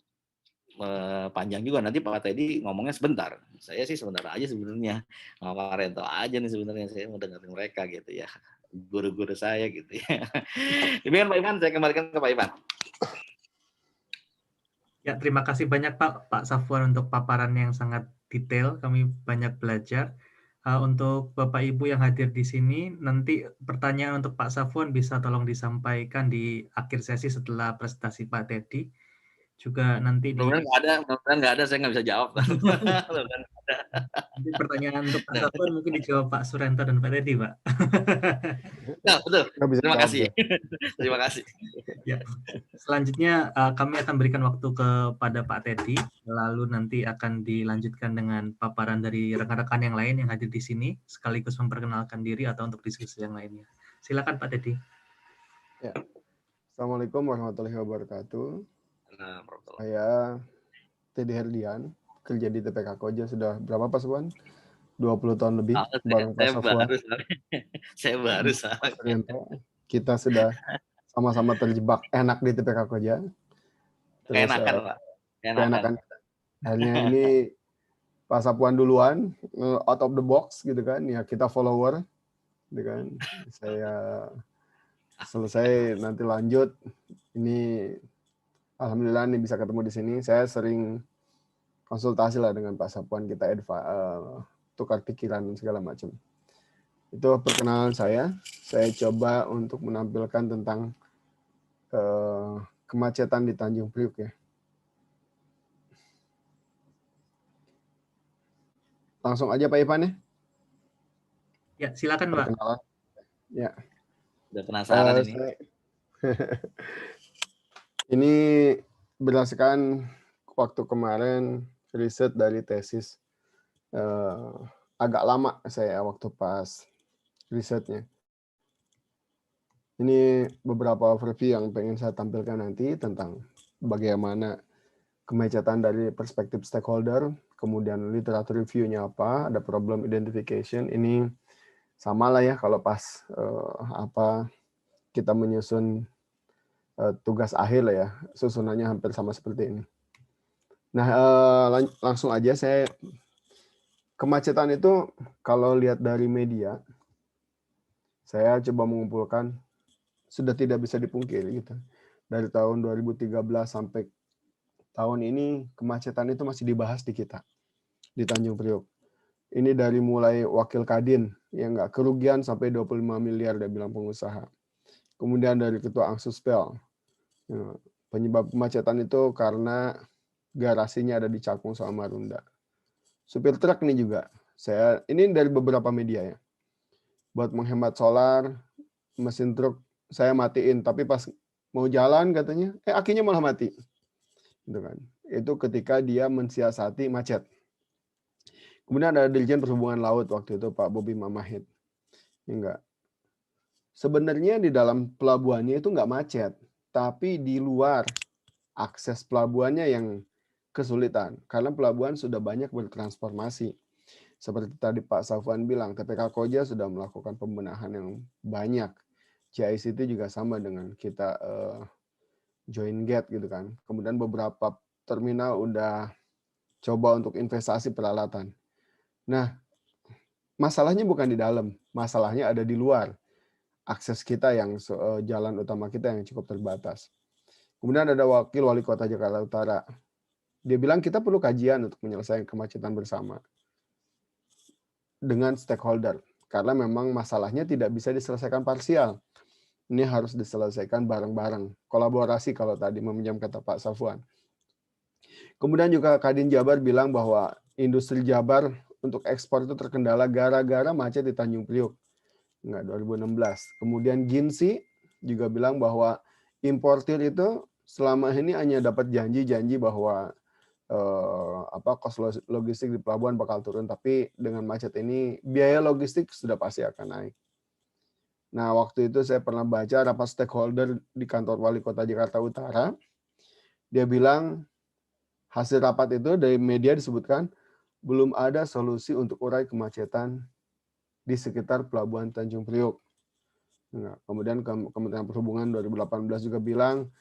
panjang juga, nanti Pak Teddy ngomongnya sebentar. Saya sih sebentar aja sebenarnya, sama Pak Rento aja nih sebenarnya, saya mau dengerin mereka gitu ya, guru-guru saya gitu ya. Demikian Pak Iman, saya kembalikan ke Pak Iman. Ya, terima kasih banyak Pak Safwan untuk paparan yang sangat detail. Kami banyak belajar. Untuk Bapak Ibu yang hadir di sini, nanti pertanyaan untuk Pak Safwan bisa tolong disampaikan di akhir sesi setelah presentasi Pak Teddy. juga nanti di Mudah-mudahan nggak ada, saya nggak bisa jawab. Mudah-mudahan nggak ada. nanti pertanyaan untuk Pak Nah, Safwan mungkin dijawab Pak Surento dan Pak Teddy, Pak. nah, betul. Nggak bisa Terima jawab kasih. tuh. Terima kasih. Ya. Selanjutnya kami akan berikan waktu kepada Pak Teddy, lalu nanti akan dilanjutkan dengan paparan dari rekan-rekan yang lain yang hadir di sini, sekaligus memperkenalkan diri atau untuk diskusi yang lainnya. Silakan Pak Teddy. Ya. Assalamualaikum warahmatullahi wabarakatuh. Nah, Saya Teddy Herdian, kerja di TPK Koja sudah berapa Pak Safwan? 20 tahun lebih bareng Pak Safwan. Saya baru. Kita sudah sama-sama terjebak enak di TPK Koja. Terus Keenakan, Pak. keenakan. Akhirnya ini Pak Safwan duluan, out of the box gitu kan. Ya kita follower gitu kan. Saya selesai nanti lanjut. Ini alhamdulillah nih bisa ketemu di sini. Saya sering konsultasi lah dengan Pak Safwan, kita tukar pikiran dan segala macam. Itu perkenalan saya. Saya coba untuk menampilkan tentang kemacetan di Tanjung Priuk ya. Langsung aja Pak Ivan ya. Ya, silakan Pak. Perkenalan. Ya. Udah penasaran ini. Ini berdasarkan waktu kemarin riset dari tesis. Agak lama saya waktu pas risetnya. Ini beberapa overview yang pengen saya tampilkan nanti tentang bagaimana kemacetan dari perspektif stakeholder, kemudian literatur review-nya apa, ada problem identification. Ini sama lah ya kalau pas kita menyusun tugas akhir lah ya, susunannya hampir sama seperti ini. Nah, langsung aja kemacetan itu kalau lihat dari media, saya coba mengumpulkan, sudah tidak bisa dipungkiri gitu. Dari tahun 2013 sampai tahun ini, kemacetan itu masih dibahas di kita, di Tanjung Priok. Ini dari mulai wakil Kadin, yang nggak kerugian sampai 25 miliar, dia bilang pengusaha. Kemudian dari ketua Angsuspel, penyebab kemacetan itu karena garasinya ada di Cakung sama Marunda. Supir truk ini juga, ini dari beberapa media ya, buat menghemat solar, mesin truk saya matiin, tapi pas mau jalan katanya, akinya malah mati. Gitu kan. Itu ketika dia mensiasati macet. Kemudian ada Dirjen Perhubungan Laut waktu itu Pak Bobi Mamahit. Enggak. Sebenarnya di dalam pelabuhannya itu enggak macet, tapi di luar akses pelabuhannya yang kesulitan. Karena pelabuhan sudah banyak bertransformasi. Seperti tadi Pak Safwan bilang, TPK Koja sudah melakukan pembenahan yang banyak. CICT juga sama dengan kita join gate gitu kan. Kemudian beberapa terminal udah coba untuk investasi peralatan. Nah, masalahnya bukan di dalam, masalahnya ada di luar. Akses kita yang jalan utama kita yang cukup terbatas. Kemudian ada wakil wali kota Jakarta Utara. Dia bilang kita perlu kajian untuk menyelesaikan kemacetan bersama dengan stakeholder. Karena memang masalahnya tidak bisa diselesaikan parsial. Ini harus diselesaikan bareng-bareng. Kolaborasi kalau tadi meminjam kata Pak Safwan. Kemudian juga Kadin Jabar bilang bahwa industri Jabar untuk ekspor itu terkendala gara-gara macet di Tanjung Priuk. 2016. Kemudian Ginsi juga bilang bahwa importir itu selama ini hanya dapat janji-janji bahwa kos logistik di pelabuhan bakal turun, tapi dengan macet ini biaya logistik sudah pasti akan naik. Nah, waktu itu saya pernah baca rapat stakeholder di kantor wali kota Jakarta Utara. Dia bilang hasil rapat itu dari media disebutkan belum ada solusi untuk urai kemacetan di sekitar pelabuhan Tanjung Priok. Nah, kemudian Kementerian Perhubungan 2018 juga bilang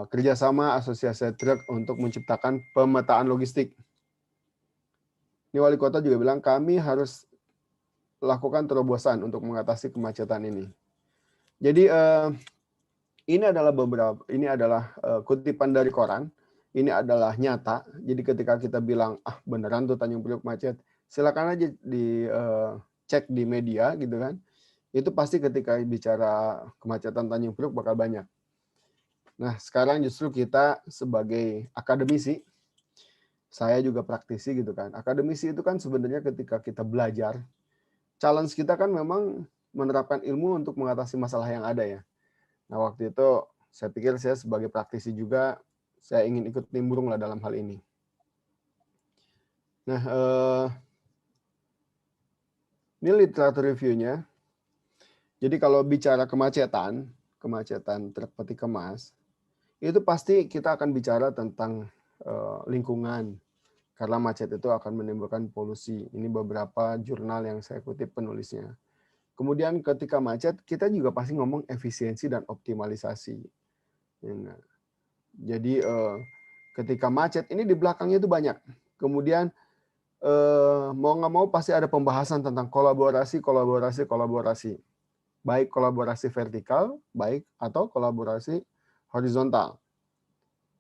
kerjasama asosiasi truk untuk menciptakan pemetaan logistik. Ini wali kota juga bilang kami harus lakukan terobosan untuk mengatasi kemacetan ini. Jadi ini adalah kutipan dari koran. Ini adalah nyata. Jadi ketika kita bilang beneran tuh Tanjung Priok macet, silakan aja cek di media gitu kan. Itu pasti ketika bicara kemacetan Tanjung Priok bakal banyak. Nah, sekarang justru kita sebagai akademisi, saya juga praktisi gitu kan. Akademisi itu kan sebenarnya ketika kita belajar, challenge kita kan memang menerapkan ilmu untuk mengatasi masalah yang ada ya. Nah, waktu itu saya pikir saya sebagai praktisi juga, saya ingin ikut nimbrung lah dalam hal ini. Nah, ini literatur review-nya. Jadi kalau bicara kemacetan truk peti kemas, itu pasti kita akan bicara tentang lingkungan, karena macet itu akan menimbulkan polusi. Ini beberapa jurnal yang saya kutip penulisnya. Kemudian ketika macet, kita juga pasti ngomong efisiensi dan optimalisasi. Ya, jadi ketika macet, ini di belakangnya itu banyak. Kemudian mau nggak mau pasti ada pembahasan tentang kolaborasi. Baik kolaborasi vertikal, baik atau kolaborasi horizontal.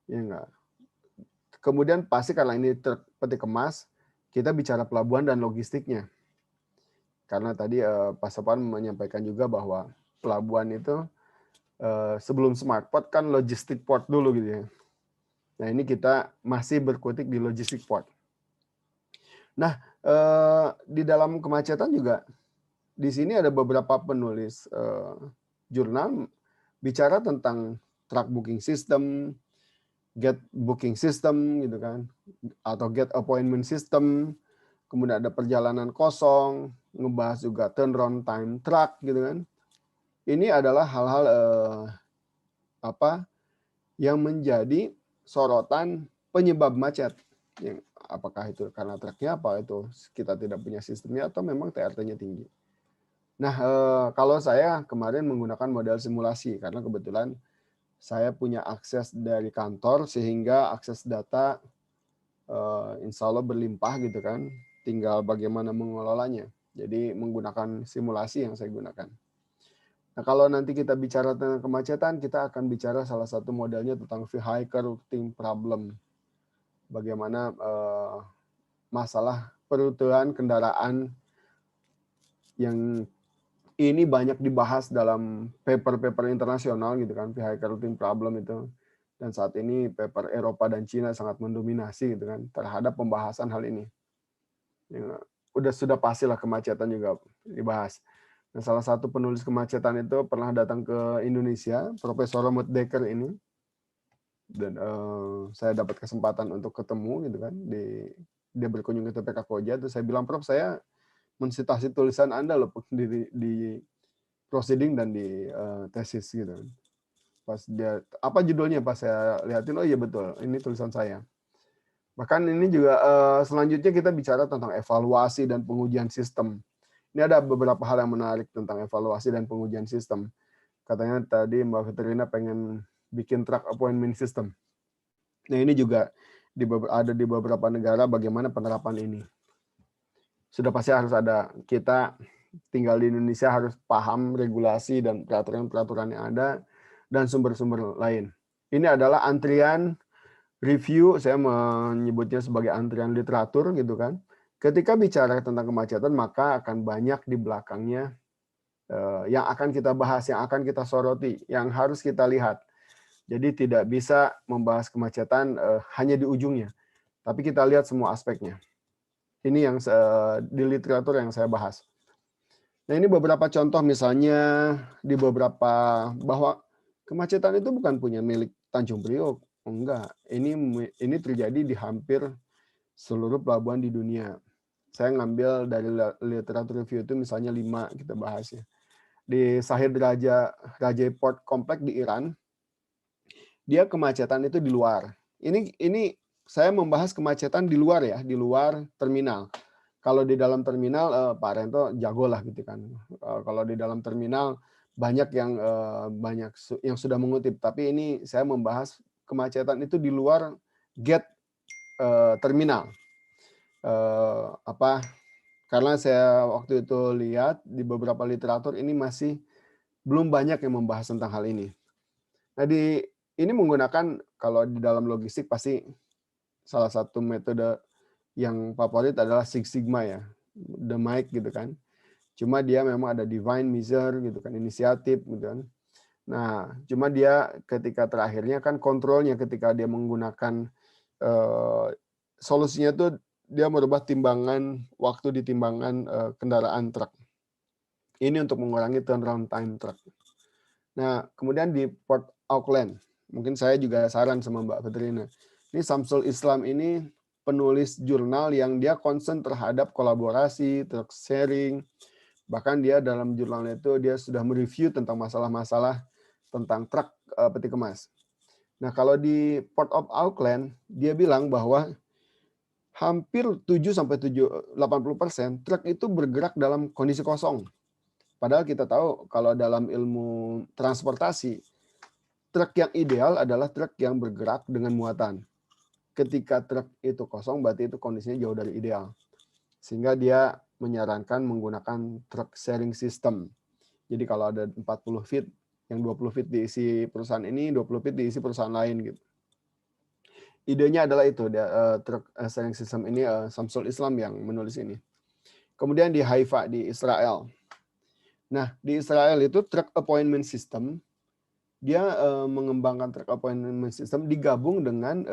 Ya enggak. Kemudian pasti karena ini truk peti kemas, kita bicara pelabuhan dan logistiknya. Karena tadi Pak Sopan menyampaikan juga bahwa pelabuhan itu sebelum smart port kan logistik port dulu gitu ya. Nah ini kita masih berkutik di logistik port. Nah di dalam kemacetan juga di sini ada beberapa penulis jurnal bicara tentang truck booking system, get booking system gitu kan, atau get appointment system, kemudian ada perjalanan kosong, ngebahas juga turnaround time truck gitu kan. Ini adalah hal-hal yang menjadi sorotan penyebab macet. Yang apakah itu karena truknya, apa itu kita tidak punya sistemnya, atau memang TRT-nya tinggi. Nah, kalau saya kemarin menggunakan model simulasi karena kebetulan saya punya akses dari kantor sehingga akses data insya Allah berlimpah gitu kan. Tinggal bagaimana mengelolanya. Jadi menggunakan simulasi yang saya gunakan. Nah, kalau nanti kita bicara tentang kemacetan, kita akan bicara salah satu modelnya tentang vehicle routing problem. Bagaimana masalah peruntuhan kendaraan yang ini banyak dibahas dalam paper-paper internasional gitu kan, vehicle routing problem itu. Dan saat ini paper Eropa dan Cina sangat mendominasi gitu kan terhadap pembahasan hal ini. Ya, sudah pastilah kemacetan juga dibahas. Nah, salah satu penulis kemacetan itu pernah datang ke Indonesia, Profesor Romut Dekker ini. Dan saya dapat kesempatan untuk ketemu gitu kan, dia berkunjung ke TPK Koja, terus saya bilang, Prof, saya mensitasi tulisan Anda loh di proceeding dan di tesis gitu. Pas dia, apa judulnya, pas saya lihatin, oh iya betul, ini tulisan saya. Bahkan ini juga selanjutnya kita bicara tentang evaluasi dan pengujian sistem. Ini ada beberapa hal yang menarik tentang evaluasi dan pengujian sistem. Katanya tadi Mbak Veterina pengen bikin truck appointment system. Nah ini juga ada di beberapa negara bagaimana penerapan ini. Sudah pasti harus ada, kita tinggal di Indonesia harus paham regulasi dan peraturan-peraturan yang ada dan sumber-sumber lain. Ini adalah antrian review, saya menyebutnya sebagai antrian literatur gitu kan. Ketika bicara tentang kemacetan, maka akan banyak di belakangnya yang akan kita bahas, yang akan kita soroti, yang harus kita lihat. Jadi tidak bisa membahas kemacetan hanya di ujungnya, tapi kita lihat semua aspeknya. Ini yang di literatur yang saya bahas. Nah ini beberapa contoh misalnya di beberapa, bahwa kemacetan itu bukan punya milik Tanjung Priok, enggak. Ini terjadi di hampir seluruh pelabuhan di dunia. Saya ngambil dari literatur review itu misalnya 5 kita bahas ya. Di Shahid Raja Port Complex di Iran, dia kemacetan itu di luar. Ini saya membahas kemacetan di luar ya, di luar terminal. Kalau di dalam terminal Pak Rento jago lah gitu kan. Kalau di dalam terminal banyak yang sudah mengutip, tapi ini saya membahas kemacetan itu di luar gate terminal. Karena saya waktu itu lihat di beberapa literatur ini masih belum banyak yang membahas tentang hal ini. Nah, ini menggunakan, kalau di dalam logistik pasti salah satu metode yang favorit adalah Six Sigma ya, the Mike gitu kan. Cuma dia memang ada divine measure gitu kan, inisiatif gitu kan. Nah, cuma dia ketika terakhirnya kan kontrolnya ketika dia menggunakan solusinya tuh dia merubah timbangan waktu di timbangan kendaraan truk. Ini untuk mengurangi turnaround time truk. Nah, kemudian di Port Auckland, mungkin saya juga saran sama Mbak Petrina. Ini Samsul Islam ini penulis jurnal yang dia concern terhadap kolaborasi, truk sharing. Bahkan dia dalam jurnalnya itu dia sudah mereview tentang masalah-masalah tentang truk peti kemas. Nah, kalau di Port of Auckland, dia bilang bahwa hampir 7-80% truk itu bergerak dalam kondisi kosong. Padahal kita tahu kalau dalam ilmu transportasi, truk yang ideal adalah truk yang bergerak dengan muatan. Ketika truk itu kosong, berarti itu kondisinya jauh dari ideal. Sehingga dia menyarankan menggunakan truk sharing system. Jadi kalau ada 40 feet, yang 20 feet diisi perusahaan ini, 20 feet diisi perusahaan lain gitu. Idenya adalah itu, truk sharing system ini Samsul Islam yang menulis ini. Kemudian di Haifa di Israel. Nah, di Israel itu truck appointment system, dia mengembangkan truck appointment system digabung dengan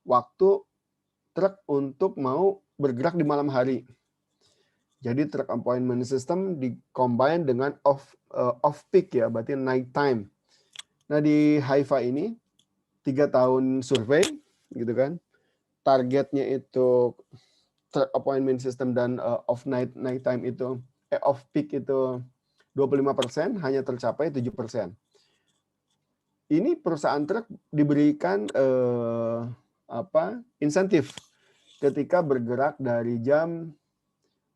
waktu truk untuk mau bergerak di malam hari. Jadi truck appointment system di-combine dengan off-peak ya, berarti night time. Nah, di Haifa ini 3 tahun survei, gitu kan. Targetnya itu truck appointment system dan off-night time itu, off-peak itu 25%, hanya tercapai 7%. Ini perusahaan truk diberikan insentif ketika bergerak dari jam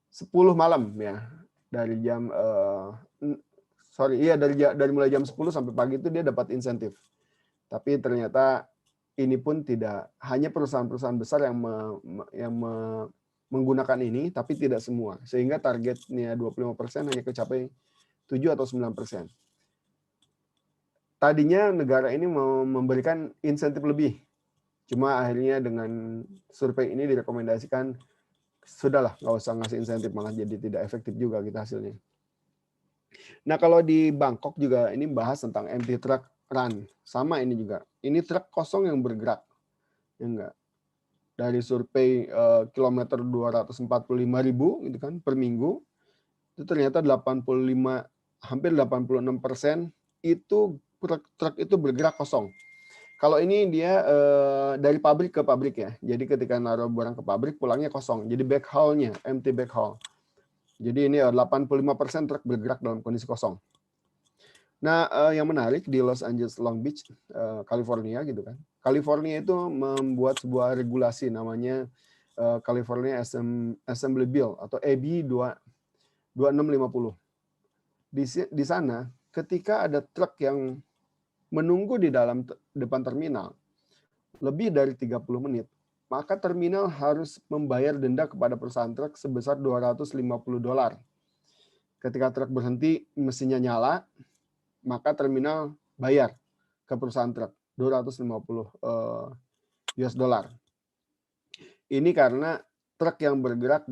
10 malam ya. Dari jam dari mulai jam 10 sampai pagi itu dia dapat insentif. Tapi ternyata ini pun tidak hanya perusahaan-perusahaan besar yang menggunakan ini, tapi tidak semua. Sehingga targetnya 25% hanya kecapai 7 atau 9%. Tadinya negara ini mau memberikan insentif lebih. Cuma akhirnya dengan survei ini direkomendasikan, sudahlah, nggak usah ngasih insentif, malah jadi tidak efektif juga kita hasilnya. Nah, kalau di Bangkok juga ini bahas tentang empty truck run. Sama ini juga. Ini truk kosong yang bergerak. Ya enggak? Dari survei kilometer 245.000 gitu kan per minggu, itu ternyata hampir 86% itu truk itu bergerak kosong. Kalau ini dia dari pabrik ke pabrik ya. Jadi ketika naruh barang ke pabrik pulangnya kosong. Jadi backhaul-nya empty backhaul. Jadi ini 85% truk bergerak dalam kondisi kosong. Nah, yang menarik di Los Angeles Long Beach, California gitu kan. California itu membuat sebuah regulasi namanya California Assembly Bill atau AB 2650. Di sana ketika ada truk yang menunggu di dalam depan terminal lebih dari 30 menit, maka terminal harus membayar denda kepada perusahaan truk sebesar $250. Ketika truk berhenti, mesinnya nyala, maka terminal bayar ke perusahaan truk $250. Ini karena truk yang berhenti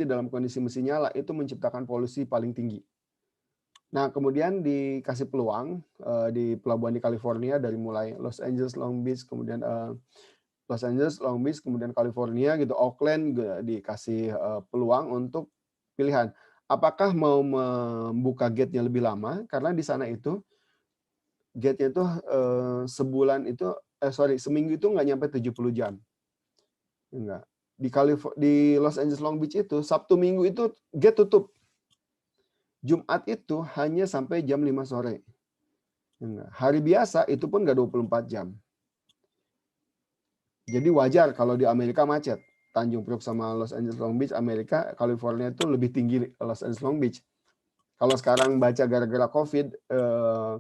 dalam kondisi mesin nyala itu menciptakan polusi paling tinggi. Nah, kemudian dikasih peluang di pelabuhan di California dari mulai Los Angeles, Long Beach, kemudian kemudian California gitu, Oakland dikasih peluang untuk pilihan. Apakah mau membuka gate-nya lebih lama? Karena di sana itu gate-nya itu seminggu itu nggak nyampe 70 jam. Enggak. Di Los Angeles Long Beach itu Sabtu Minggu itu gate tutup. Jumat itu hanya sampai jam 5 sore. Enggak. Hari biasa itu pun nggak 24 jam. Jadi wajar kalau di Amerika macet. Tanjung Priok sama Los Angeles Long Beach, Amerika, California itu lebih tinggi Los Angeles Long Beach. Kalau sekarang baca gara-gara COVID,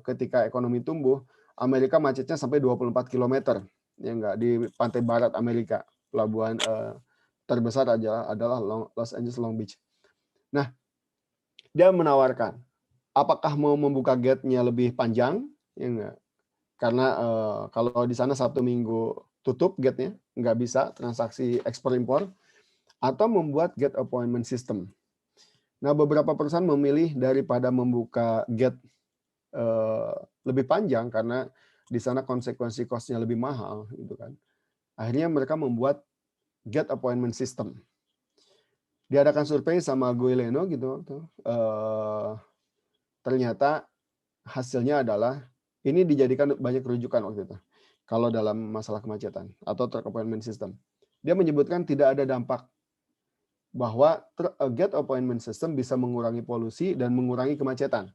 ketika ekonomi tumbuh, Amerika macetnya sampai 24 km. Ya enggak, di pantai barat Amerika. Pelabuhan terbesar adalah Los Angeles Long Beach. Nah, dia menawarkan, apakah mau membuka gate-nya lebih panjang? Ya enggak. Karena kalau di sana Sabtu Minggu tutup gate-nya, nggak bisa transaksi ekspor impor, atau membuat gate appointment system. Nah, beberapa perusahaan memilih daripada membuka gate lebih panjang karena di sana konsekuensi cost-nya lebih mahal gitu kan. Akhirnya mereka membuat gate appointment system. Diadakan survei sama Gue Leno gitu tuh. Ternyata hasilnya adalah ini dijadikan banyak rujukan waktu itu. Kalau dalam masalah kemacetan atau truck appointment system. Dia menyebutkan tidak ada dampak bahwa gate appointment system bisa mengurangi polusi dan mengurangi kemacetan.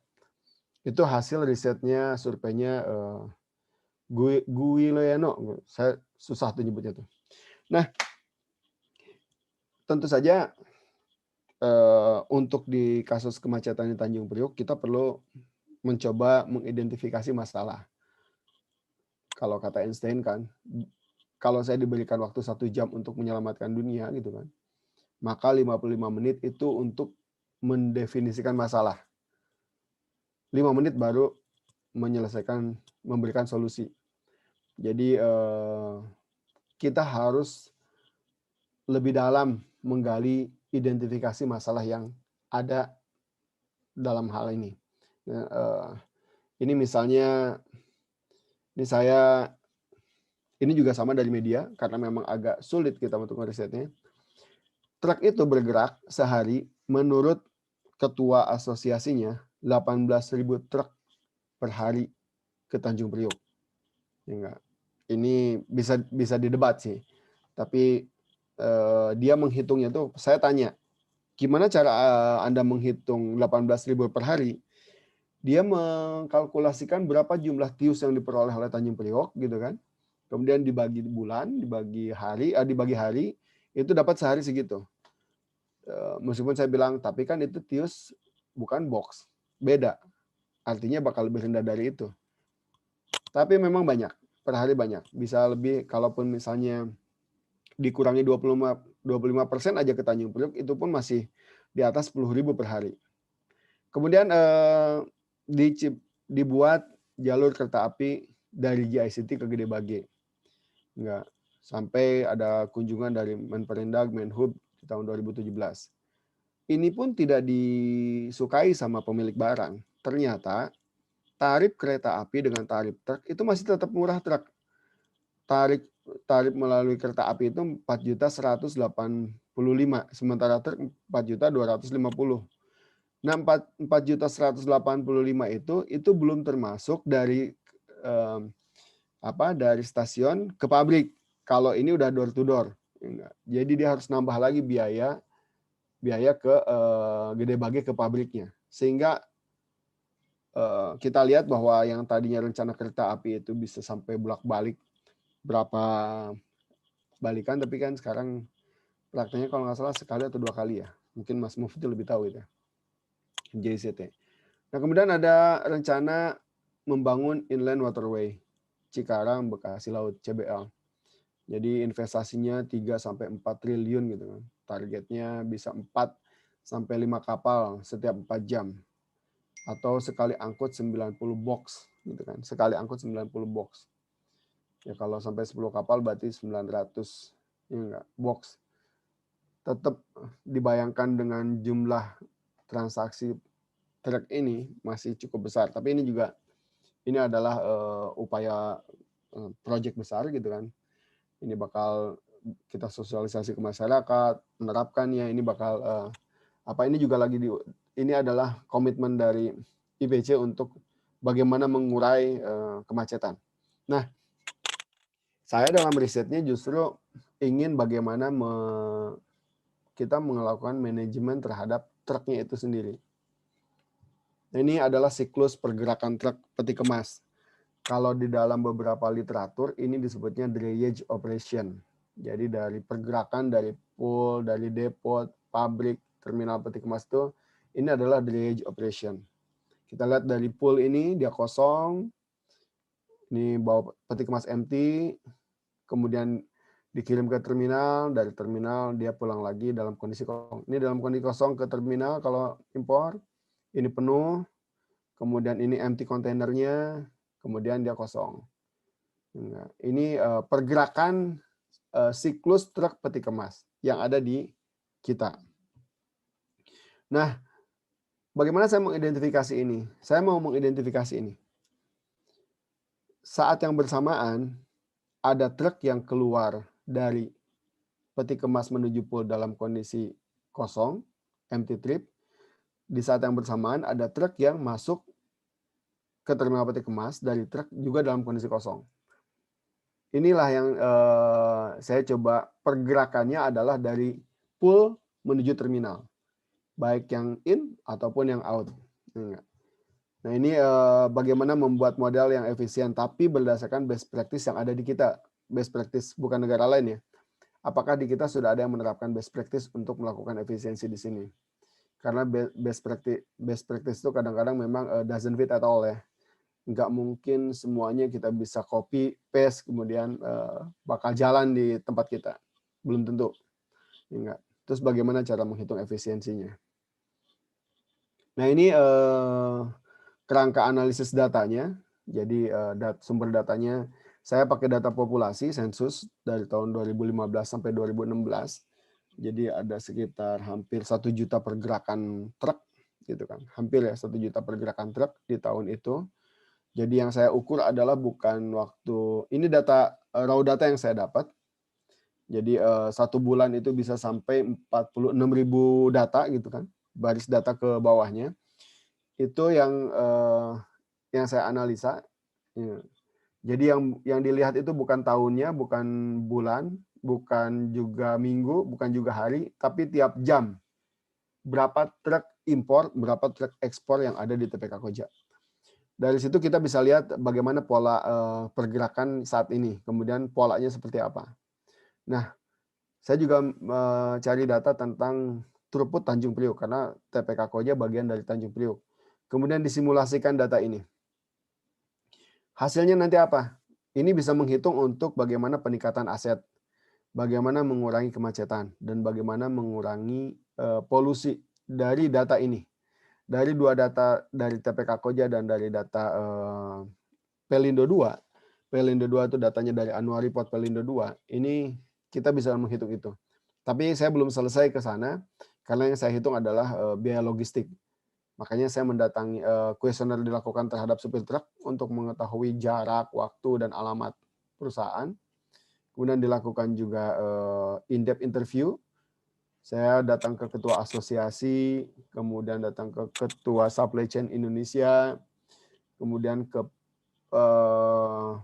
Itu hasil risetnya, surveinya Gue Leno. Saya susah tuh nyebutnya tuh. Nah, tentu saja untuk di kasus kemacetan di Tanjung Priok kita perlu mencoba mengidentifikasi masalah. Kalau kata Einstein kan, kalau saya diberikan waktu 1 jam untuk menyelamatkan dunia gitu kan, maka 55 menit itu untuk mendefinisikan masalah. 5 menit baru menyelesaikan, memberikan solusi. Jadi kita harus lebih dalam menggali identifikasi masalah yang ada dalam hal ini. Ini misalnya, ini juga sama dari media karena memang agak sulit kita untuk merisetnya. Truk itu bergerak sehari menurut ketua asosiasinya 18.000 truk per hari ke Tanjung Priok. Ya enggak? Ini bisa didebat sih. Tapi dia menghitungnya tuh, saya tanya, gimana cara Anda menghitung 18.000 per hari? Dia mengkalkulasikan berapa jumlah tius yang diperoleh oleh Tanjung Priok gitu kan. Kemudian dibagi bulan, dibagi hari, itu dapat sehari segitu. Meskipun saya bilang, tapi kan itu tius bukan box, beda. Artinya bakal lebih rendah dari itu. Tapi memang banyak, per hari banyak. Bisa lebih, kalaupun misalnya dikurangi 25% aja ke Tanjung Priok, itu pun masih di atas 10.000 per hari. Kemudian dibuat jalur kereta api dari GICT ke Gede Bage. Enggak. Sampai ada kunjungan dari Menperindag, Menhub di tahun 2017. Ini pun tidak disukai sama pemilik barang. Ternyata tarif kereta api dengan tarif truk itu masih tetap murah truk. Tarif melalui kereta api itu 4.185, sementara truk 4.250. Nah, 4.185 itu belum termasuk dari dari stasiun ke pabrik. Kalau ini udah door to door. Jadi dia harus nambah lagi biaya ke Gede Bage ke pabriknya. Sehingga kita lihat bahwa yang tadinya rencana kereta api itu bisa sampai bolak-balik berapa balikan, tapi kan sekarang prakteknya kalau nggak salah sekali atau 2 kali ya. Mungkin Mas Mufti lebih tahu itu. JCT. Nah, kemudian ada rencana membangun inland waterway Cikarang Bekasi Laut CBL. Jadi investasinya 3-4 triliun gitu kan. Targetnya bisa 4-5 kapal setiap 4 jam. Atau sekali angkut 90 box gitu kan. Sekali angkut 90 box. Ya kalau sampai 10 kapal berarti 900 box. Tetap dibayangkan dengan jumlah transaksi truk ini masih cukup besar. Tapi ini adalah upaya proyek besar gitu kan. Ini bakal kita sosialisasi ke masyarakat, menerapkannya. Ini bakal ini juga lagi ini adalah komitmen dari IBC untuk bagaimana mengurai kemacetan. Nah, saya dalam risetnya justru ingin bagaimana kita melakukan manajemen terhadap truknya itu sendiri. Nah, ini adalah siklus pergerakan truk peti kemas. Kalau di dalam beberapa literatur ini disebutnya drayage operation. Jadi dari pergerakan dari pool, dari depot, pabrik, terminal peti kemas itu, ini adalah drayage operation. Kita lihat dari pool ini dia kosong, ini bawa peti kemas empty, kemudian dikirim ke terminal, dari terminal dia pulang lagi dalam kondisi kosong. Ini dalam kondisi kosong ke terminal kalau impor, ini penuh, kemudian ini empty kontainernya, kemudian dia kosong. Nah, ini pergerakan siklus truk peti kemas yang ada di kita. Nah, bagaimana saya mengidentifikasi ini? Saya mau mengidentifikasi ini. Saat yang bersamaan, ada truk yang keluar dari peti kemas menuju pool dalam kondisi kosong, empty trip. Di saat yang bersamaan, ada truk yang masuk ke terminal peti kemas dari truk juga dalam kondisi kosong. Inilah yang saya coba pergerakannya adalah dari pool menuju terminal, baik yang in ataupun yang out. Nah ini bagaimana membuat model yang efisien, tapi berdasarkan best practice yang ada di kita. Best practice bukan negara lain ya. Apakah di kita sudah ada yang menerapkan best practice untuk melakukan efisiensi di sini? Karena best practice itu kadang-kadang memang doesn't fit at all ya. Nggak mungkin semuanya kita bisa copy paste kemudian bakal jalan di tempat kita, belum tentu. Enggak. Terus bagaimana cara menghitung efisiensinya? Nah ini kerangka analisis datanya. Jadi sumber datanya saya pakai data populasi sensus dari tahun 2015 sampai 2016. Jadi ada sekitar hampir 1 juta pergerakan truk gitu kan. Hampir ya 1 juta pergerakan truk di tahun itu. Jadi yang saya ukur adalah bukan waktu, ini data raw data yang saya dapat. Jadi 1 bulan itu bisa sampai 46.000 data gitu kan, baris data ke bawahnya. Itu yang saya analisa. Ya. Jadi yang dilihat itu bukan tahunnya, bukan bulan, bukan juga minggu, bukan juga hari, tapi tiap jam. Berapa truk impor, berapa truk ekspor yang ada di TPK Koja. Dari situ kita bisa lihat bagaimana pola pergerakan saat ini, kemudian polanya seperti apa. Nah, saya juga cari data tentang throughput Tanjung Priok, karena TPK Koja bagian dari Tanjung Priok. Kemudian disimulasikan data ini. Hasilnya nanti apa? Ini bisa menghitung untuk bagaimana peningkatan aset, bagaimana mengurangi kemacetan, dan bagaimana mengurangi polusi dari data ini. Dari 2 data dari TPK Koja dan dari data Pelindo 2. Pelindo 2 itu datanya dari annual report Pelindo 2. Ini kita bisa menghitung itu. Tapi saya belum selesai ke sana karena yang saya hitung adalah biaya logistik. Makanya saya mendatangi kuesioner dilakukan terhadap supir truk untuk mengetahui jarak, waktu, dan alamat perusahaan. Kemudian dilakukan juga in-depth interview. Saya datang ke ketua asosiasi, kemudian datang ke ketua supply chain Indonesia, kemudian ke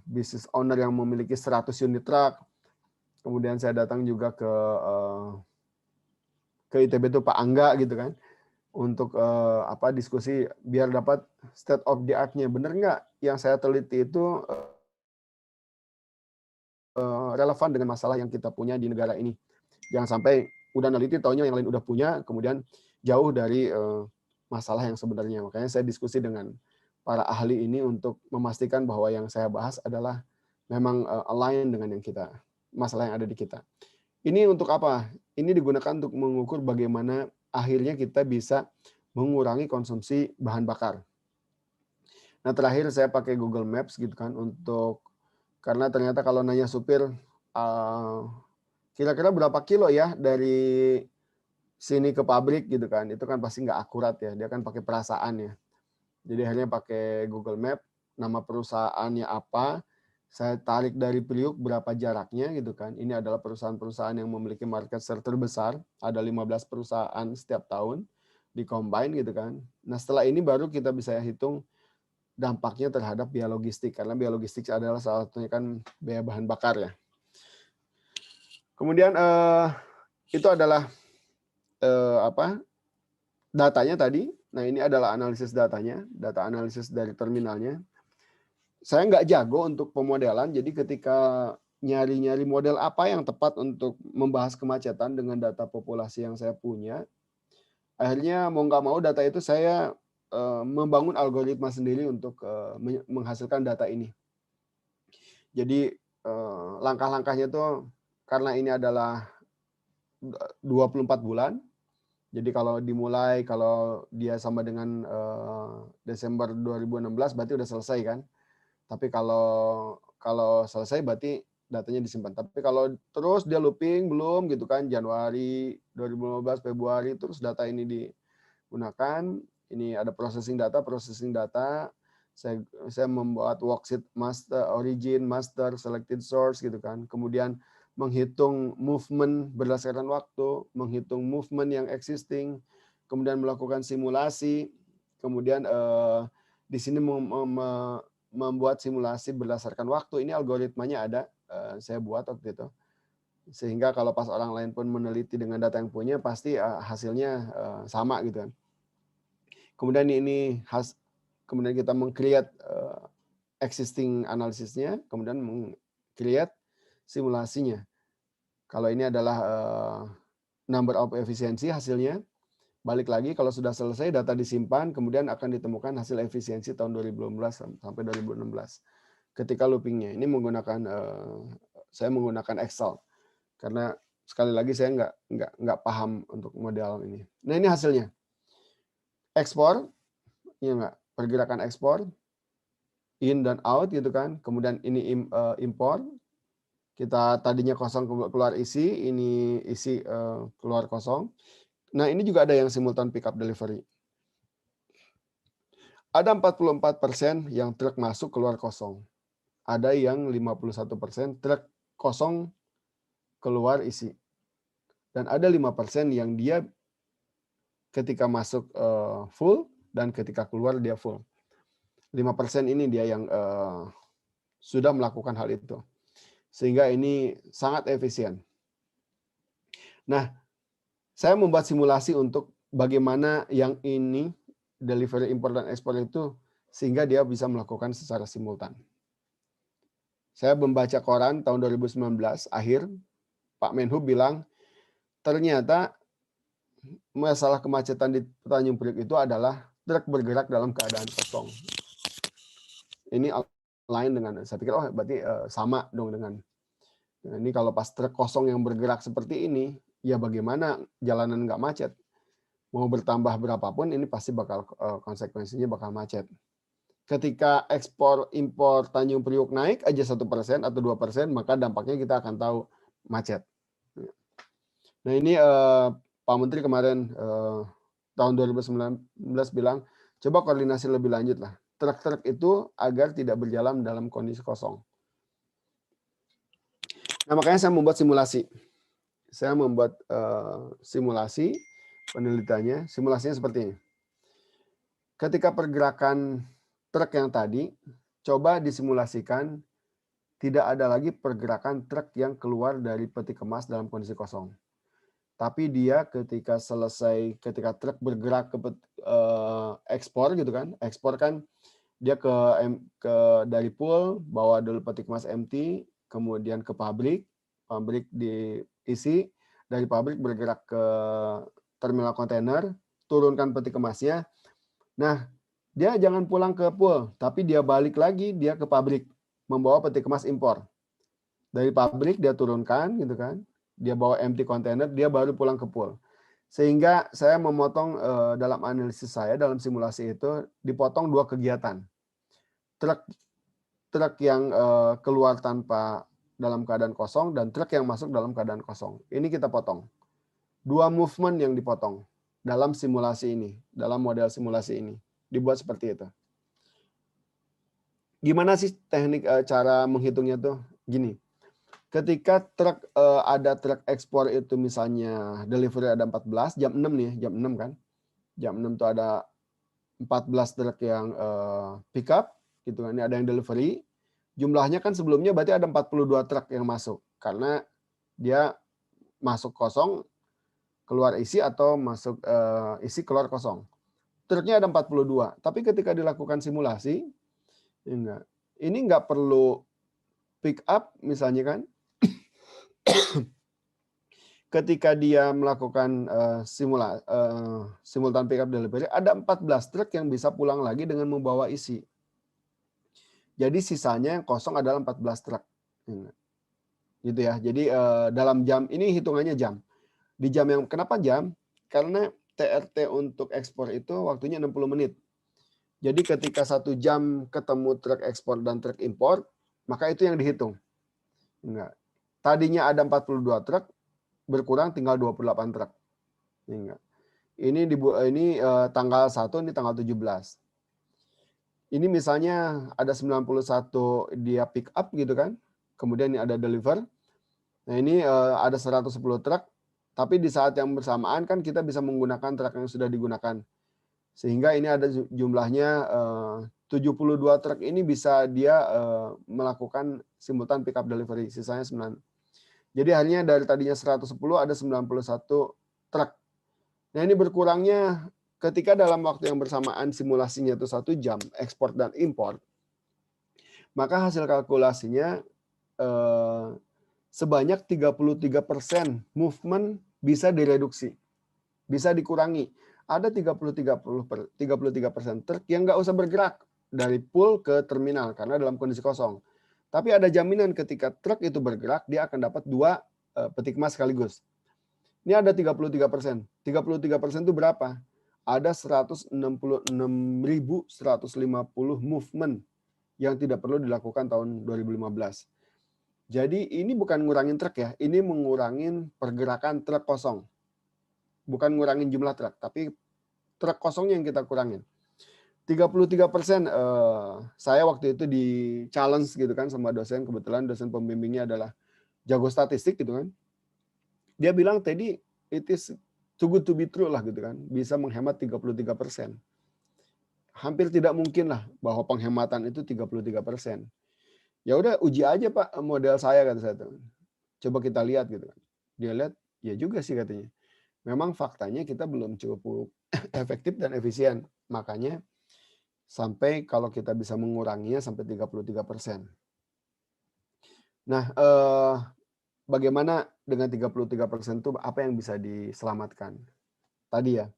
business owner yang memiliki 100 unit truk. Kemudian saya datang juga ke ITB itu Pak Angga gitu kan, untuk diskusi biar dapat state of the art-nya. Bener nggak yang saya teliti itu relevan dengan masalah yang kita punya di negara ini. Jangan sampai udah neliti taunya yang lain udah punya, kemudian jauh dari masalah yang sebenarnya. Makanya saya diskusi dengan para ahli ini untuk memastikan bahwa yang saya bahas adalah memang align dengan masalah yang ada di kita. Ini untuk apa? Ini digunakan untuk mengukur bagaimana akhirnya kita bisa mengurangi konsumsi bahan bakar. Nah terakhir saya pakai Google Maps gitu kan, karena ternyata kalau nanya supir, kira-kira berapa kilo ya dari sini ke pabrik gitu kan, itu kan pasti nggak akurat ya, dia kan pakai perasaan ya. Jadi akhirnya pakai Google Map, nama perusahaannya apa, saya tarik dari Priuk berapa jaraknya gitu kan. Ini adalah perusahaan-perusahaan yang memiliki market share terbesar, ada 15 perusahaan setiap tahun, di-combine gitu kan. Nah setelah ini baru kita bisa hitung dampaknya terhadap biaya logistik, karena biaya logistik adalah salah satunya kan biaya bahan bakar ya. Kemudian itu adalah datanya tadi. Nah ini adalah analisis datanya, data analisis dari terminalnya. Saya nggak jago untuk pemodelan, jadi ketika nyari-nyari model apa yang tepat untuk membahas kemacetan dengan data populasi yang saya punya, akhirnya mau nggak mau data itu saya membangun algoritma sendiri untuk menghasilkan data ini. Jadi langkah-langkahnya tuh karena ini adalah 24 bulan, jadi kalau dia sama dengan Desember 2016 berarti udah selesai kan. Tapi kalau selesai berarti datanya disimpan. Tapi kalau terus dia looping belum gitu kan, Januari 2015, Februari terus data ini digunakan, Ini ada processing data. Saya membuat worksheet master, origin, master, selected source gitu kan. Kemudian menghitung movement berdasarkan waktu, menghitung movement yang existing, kemudian melakukan simulasi, kemudian di sini membuat simulasi berdasarkan waktu. Ini algoritmanya ada, saya buat waktu itu. Sehingga kalau pas orang lain pun meneliti dengan data yang punya, pasti hasilnya sama gitu kan. Kemudian kemudian kita meng-create existing analisisnya, kemudian meng-create simulasinya. Kalau ini adalah number of efisiensi hasilnya, balik lagi kalau sudah selesai data disimpan, kemudian akan ditemukan hasil efisiensi tahun 2015 sampai 2016. Ketika loopingnya, ini saya menggunakan Excel. Karena sekali lagi saya nggak paham untuk model ini. Nah ini hasilnya. Ekspor, ya nggak, pergerakan ekspor, in dan out gitu kan. Kemudian ini impor. Kita tadinya kosong keluar isi, ini isi keluar kosong. Nah ini juga ada yang simultan pick up delivery. Ada 44% yang truk masuk keluar kosong. Ada yang 51% truk kosong keluar isi. Dan ada 5% yang dia ketika masuk full dan ketika keluar dia full. 5% ini dia yang sudah melakukan hal itu. Sehingga ini sangat efisien. Nah, saya membuat simulasi untuk bagaimana yang ini delivery import dan ekspor itu sehingga dia bisa melakukan secara simultan. Saya membaca koran tahun 2019 akhir, Pak Menhub bilang ternyata masalah kemacetan di Tanjung Priok itu adalah truk bergerak dalam keadaan kosong. Ini lain dengan, saya pikir berarti sama dong dengan ini. Kalau pas truk kosong yang bergerak seperti ini, ya bagaimana jalanan nggak macet? Mau bertambah berapapun ini pasti bakal konsekuensinya bakal macet. Ketika ekspor impor Tanjung Priok naik aja 1% atau 2%, maka dampaknya kita akan tahu macet. Nah ini Pak Menteri kemarin tahun 2019 bilang, coba koordinasi lebih lanjut lah. Truk-truk itu agar tidak berjalan dalam kondisi kosong. Nah makanya saya membuat simulasi. Saya membuat simulasi penelitiannya. Simulasinya seperti ini. Ketika pergerakan truk yang tadi, coba disimulasikan tidak ada lagi pergerakan truk yang keluar dari peti kemas dalam kondisi kosong. Tapi dia ketika ketika truk bergerak ke ekspor gitu kan, ekspor kan dia dari pool, bawa dulu peti kemas empty, kemudian ke pabrik diisi, dari pabrik bergerak ke terminal kontainer, turunkan peti kemasnya. Nah, dia jangan pulang ke pool, tapi dia balik lagi, dia ke pabrik, membawa peti kemas impor. Dari pabrik dia turunkan gitu kan, dia bawa empty container, dia baru pulang ke pool. Sehingga saya memotong dalam analisis saya, dalam simulasi itu, dipotong 2 kegiatan. Truk yang keluar tanpa dalam keadaan kosong, dan truk yang masuk dalam keadaan kosong. Ini kita potong. 2 movement yang dipotong dalam simulasi ini, dalam model simulasi ini. Dibuat seperti itu. Gimana sih teknik cara menghitungnya tuh? Gini. Ketika ada truk ekspor itu misalnya delivery ada 14, jam 6 nih, jam 6 kan. Jam 6 tuh ada 14 truk yang pick up, gitu kan. Ini ada yang delivery. Jumlahnya kan sebelumnya berarti ada 42 truk yang masuk. Karena dia masuk kosong, keluar isi, atau masuk isi, keluar kosong. Truknya ada 42. Tapi ketika dilakukan simulasi, ini nggak perlu pick up misalnya kan. Ketika dia melakukan simultan pick up delivery, ada 14 truk yang bisa pulang lagi dengan membawa isi. Jadi sisanya yang kosong adalah 14 truk. Gitu ya. Jadi dalam jam, ini hitungannya jam. Di jam yang, kenapa jam? Karena TRT untuk ekspor itu waktunya 60 menit. Jadi ketika 1 jam ketemu truk ekspor dan truk impor, maka itu yang dihitung. Tadinya ada 42 truk, berkurang tinggal 28 truk. Ini tanggal 1, ini tanggal 17. Ini misalnya ada 91 dia pick up gitu kan. Kemudian ini ada deliver. Nah, ini ada 110 truk, tapi di saat yang bersamaan kan kita bisa menggunakan truk yang sudah digunakan. Sehingga ini ada jumlahnya 72 truk ini bisa dia melakukan simultan pick up delivery, sisanya 9. Jadi hanya dari tadinya 110 ada 91 truk. Nah, ini berkurangnya ketika dalam waktu yang bersamaan simulasinya itu 1 jam, ekspor dan impor, maka hasil kalkulasinya sebanyak 33% movement bisa direduksi, bisa dikurangi. Ada 33% truk yang nggak usah bergerak dari pool ke terminal karena dalam kondisi kosong. Tapi ada jaminan ketika truk itu bergerak, dia akan dapat 2 peti kemas sekaligus. Ini ada 33%. 33% itu berapa? Ada 166.150 movement yang tidak perlu dilakukan tahun 2015. Jadi ini bukan ngurangin truk ya, ini mengurangin pergerakan truk kosong. Bukan ngurangin jumlah truk, tapi truk kosongnya yang kita kurangin. 33%, saya waktu itu di challenge gitu kan sama dosen, kebetulan dosen pembimbingnya adalah jago statistik gitu kan. Dia bilang, Teddy, it is too good to be true lah gitu kan, bisa menghemat 33%. Hampir tidak mungkin lah bahwa penghematan itu 33%. Ya udah uji aja Pak model saya, kata saya. Coba kita lihat gitu kan. Dia lihat, ya juga sih katanya. Memang faktanya kita belum cukup efektif dan efisien. Makanya sampai kalau kita bisa menguranginya sampai 33%. Nah, bagaimana dengan 33% itu apa yang bisa diselamatkan? Tadi ya,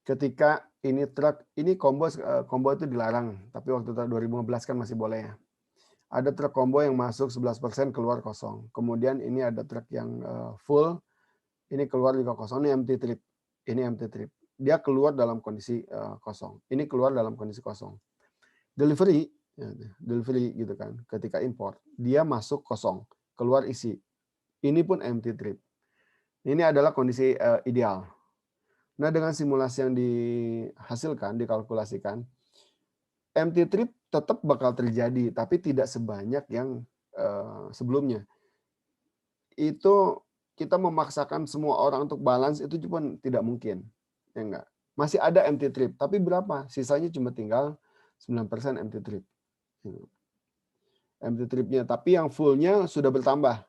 ketika ini truk, ini combo itu dilarang, tapi waktu 2015 kan masih boleh ya. Ada truk combo yang masuk 11% keluar kosong. Kemudian ini ada truk yang full, ini keluar juga kosong, ini empty trip. Ini empty trip. Dia keluar dalam kondisi kosong. Ini keluar dalam kondisi kosong. Delivery gitu kan, ketika import, dia masuk kosong, keluar isi. Ini pun empty trip. Ini adalah kondisi ideal. Nah, dengan simulasi yang dihasilkan, dikalkulasikan, empty trip tetap bakal terjadi, tapi tidak sebanyak yang sebelumnya. Itu kita memaksakan semua orang untuk balance itu pun tidak mungkin. Ya enggak? Masih ada empty trip, tapi berapa? Sisanya cuma tinggal 9% empty trip. Empty tripnya, tapi yang fullnya sudah bertambah.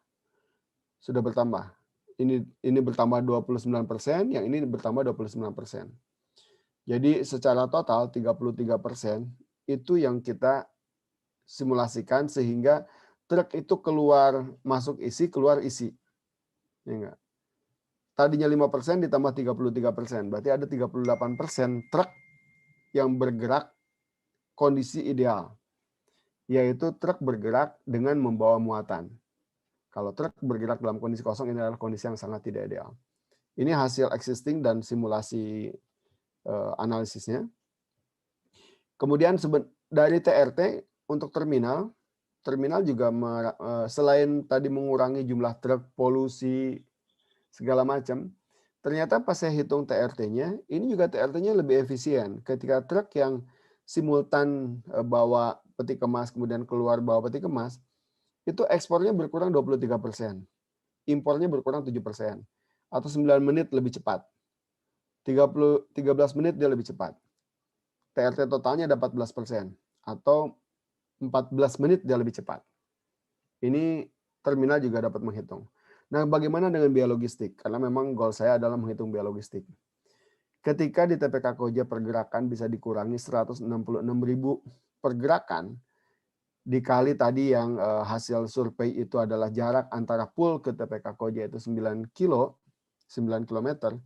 Sudah bertambah. Ini bertambah 29%, yang ini bertambah 29%. Jadi secara total 33% itu yang kita simulasikan sehingga truk itu keluar masuk isi, keluar isi. Ya enggak? Tadinya 5% ditambah 33%, berarti ada 38% truk yang bergerak kondisi ideal, yaitu truk bergerak dengan membawa muatan. Kalau truk bergerak dalam kondisi kosong, ini adalah kondisi yang sangat tidak ideal. Ini hasil existing dan simulasi analisisnya. Kemudian dari TRT untuk terminal juga selain tadi mengurangi jumlah truk, polusi, segala macam, ternyata pas saya hitung TRT-nya, ini juga TRT-nya lebih efisien. Ketika truk yang simultan bawa peti kemas, kemudian keluar bawa peti kemas, itu ekspornya berkurang 23%. Impornya berkurang 7%. Atau 9 menit lebih cepat. 13 menit dia lebih cepat. TRT totalnya ada 14%. Atau 14 menit dia lebih cepat. Ini terminal juga dapat menghitung. Nah, bagaimana dengan biaya logistik? Karena memang goal saya adalah menghitung biaya logistik. Ketika di TPK Koja pergerakan bisa dikurangi 166.000 pergerakan, dikali tadi yang hasil survei itu adalah jarak antara pool ke TPK Koja itu 9 kilometer,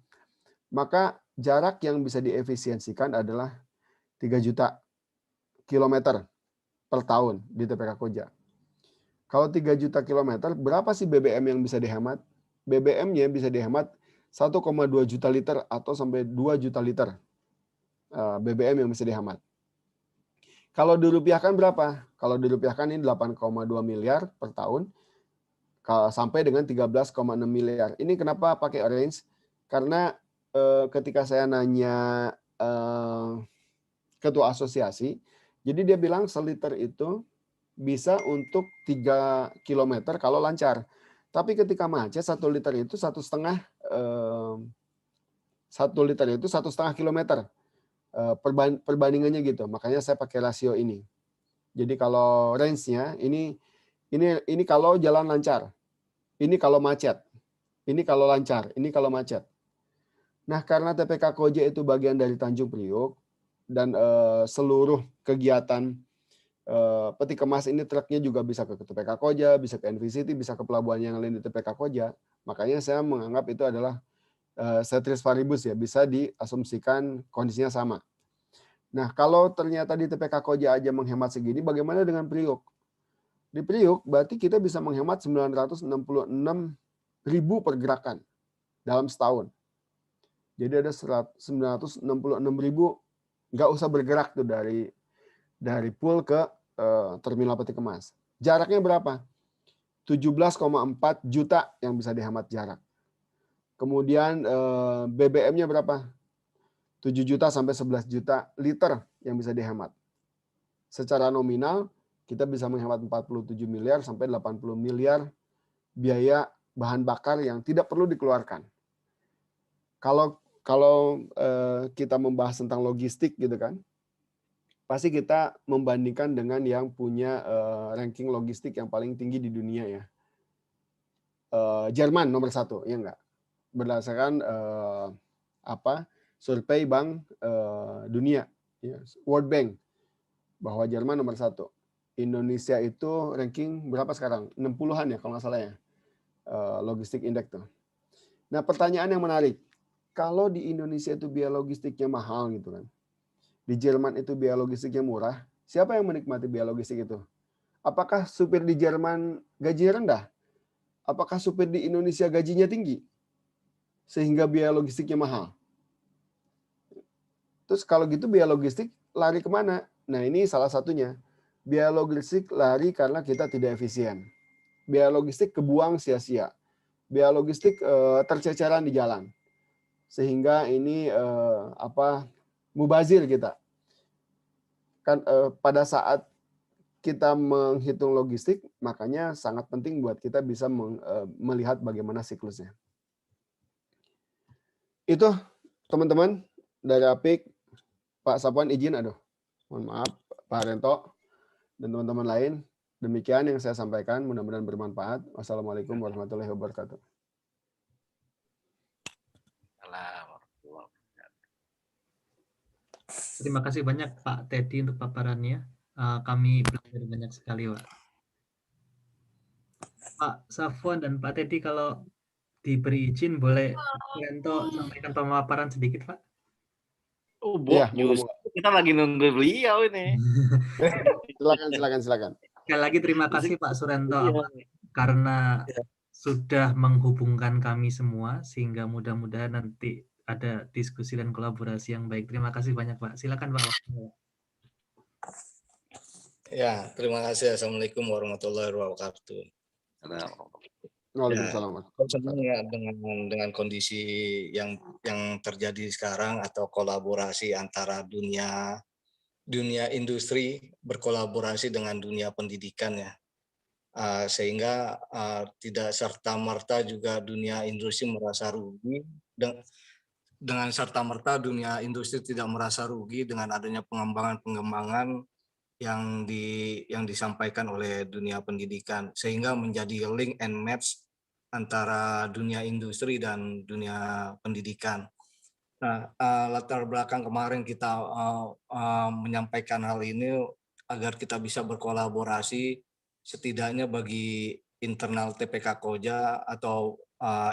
maka jarak yang bisa diefisiensikan adalah 3 juta kilometer per tahun di TPK Koja. Kalau 3 juta kilometer, berapa sih BBM yang bisa dihemat? BBM-nya bisa dihemat 1,2 juta liter atau sampai 2 juta liter BBM yang bisa dihemat. Kalau dirupiahkan berapa? Kalau dirupiahkan ini 8,2 miliar per tahun sampai dengan 13,6 miliar. Ini kenapa pakai range? Karena ketika saya nanya ketua asosiasi, jadi dia bilang seliter itu bisa untuk 3 kilometer kalau lancar. Tapi ketika macet 1 liter itu 1,5 kilometer. Perbandingannya gitu. Makanya saya pakai rasio ini. Jadi kalau range-nya ini kalau jalan lancar. Ini kalau macet. Ini kalau lancar, ini kalau macet. Nah, karena TPK Koja itu bagian dari Tanjung Priok dan seluruh kegiatan peti kemas ini truknya juga bisa ke TPK Koja, bisa ke NV City, bisa ke pelabuhan yang lain di TPK Koja. Makanya saya menganggap itu adalah ceteris paribus ya, bisa diasumsikan kondisinya sama. Nah, kalau ternyata di TPK Koja aja menghemat segini, bagaimana dengan Priok? Di Priok berarti kita bisa menghemat 966.000 pergerakan dalam setahun. Jadi ada 966.000 nggak usah bergerak tuh dari pool ke terminal peti kemas. Jaraknya berapa? 17,4 juta yang bisa dihemat jarak. Kemudian BBM-nya berapa? 7 juta sampai 11 juta liter yang bisa dihemat. Secara nominal kita bisa menghemat 47 miliar sampai 80 miliar biaya bahan bakar yang tidak perlu dikeluarkan. Kalau kita membahas tentang logistik gitu kan, pasti kita membandingkan dengan yang punya ranking logistik yang paling tinggi di dunia ya. Jerman nomor 1, ya enggak? Berdasarkan survei Bank Dunia, ya, World Bank, bahwa Jerman nomor 1. Indonesia itu ranking berapa sekarang? 60-an ya kalau nggak salah ya, logistik index tuh. Nah, pertanyaan yang menarik, kalau di Indonesia itu biaya logistiknya mahal gitu kan, di Jerman itu biaya logistiknya murah, siapa yang menikmati biaya logistik itu? Apakah supir di Jerman gajinya rendah? Apakah supir di Indonesia gajinya tinggi? Sehingga biaya logistiknya mahal. Terus kalau gitu biaya logistik lari kemana? Nah, ini salah satunya. Biaya logistik lari karena kita tidak efisien. Biaya logistik kebuang sia-sia. Biaya logistik terceceran di jalan. Sehingga ini mubazir kita. Kan pada saat kita menghitung logistik, makanya sangat penting buat kita bisa melihat bagaimana siklusnya. Itu teman-teman dari APIK. Pak Sapuan izin, mohon maaf Pak Rento dan teman-teman lain. Demikian yang saya sampaikan, mudah-mudahan bermanfaat. Wassalamualaikum warahmatullahi wabarakatuh. Terima kasih banyak Pak Teddy untuk paparannya. Kami belajar banyak sekali, Pak. Pak Safwan dan Pak Teddy, kalau diberi izin boleh Pak Rento sampaikan pemaparan sedikit, Pak? Oh, ya, kita lagi nunggu beliau ini. Silakan. Sekali lagi terima kasih Pak Surento karena sudah menghubungkan kami semua sehingga mudah-mudahan nanti ada diskusi dan kolaborasi yang baik. Terima kasih banyak Pak. Silakan Pak. Ya, terima kasih. Assalamualaikum warahmatullahi wabarakatuh. Waalaikumsalam. Senang ya dengan kondisi yang terjadi sekarang atau kolaborasi antara dunia industri berkolaborasi dengan dunia pendidikan ya, sehingga tidak serta-merta juga dunia industri merasa rugi dengan serta-merta dunia industri tidak merasa rugi dengan adanya pengembangan yang disampaikan oleh dunia pendidikan, sehingga menjadi link and match antara dunia industri dan dunia pendidikan. Nah, latar belakang kemarin kita menyampaikan hal ini agar kita bisa berkolaborasi setidaknya bagi internal TPK Koja atau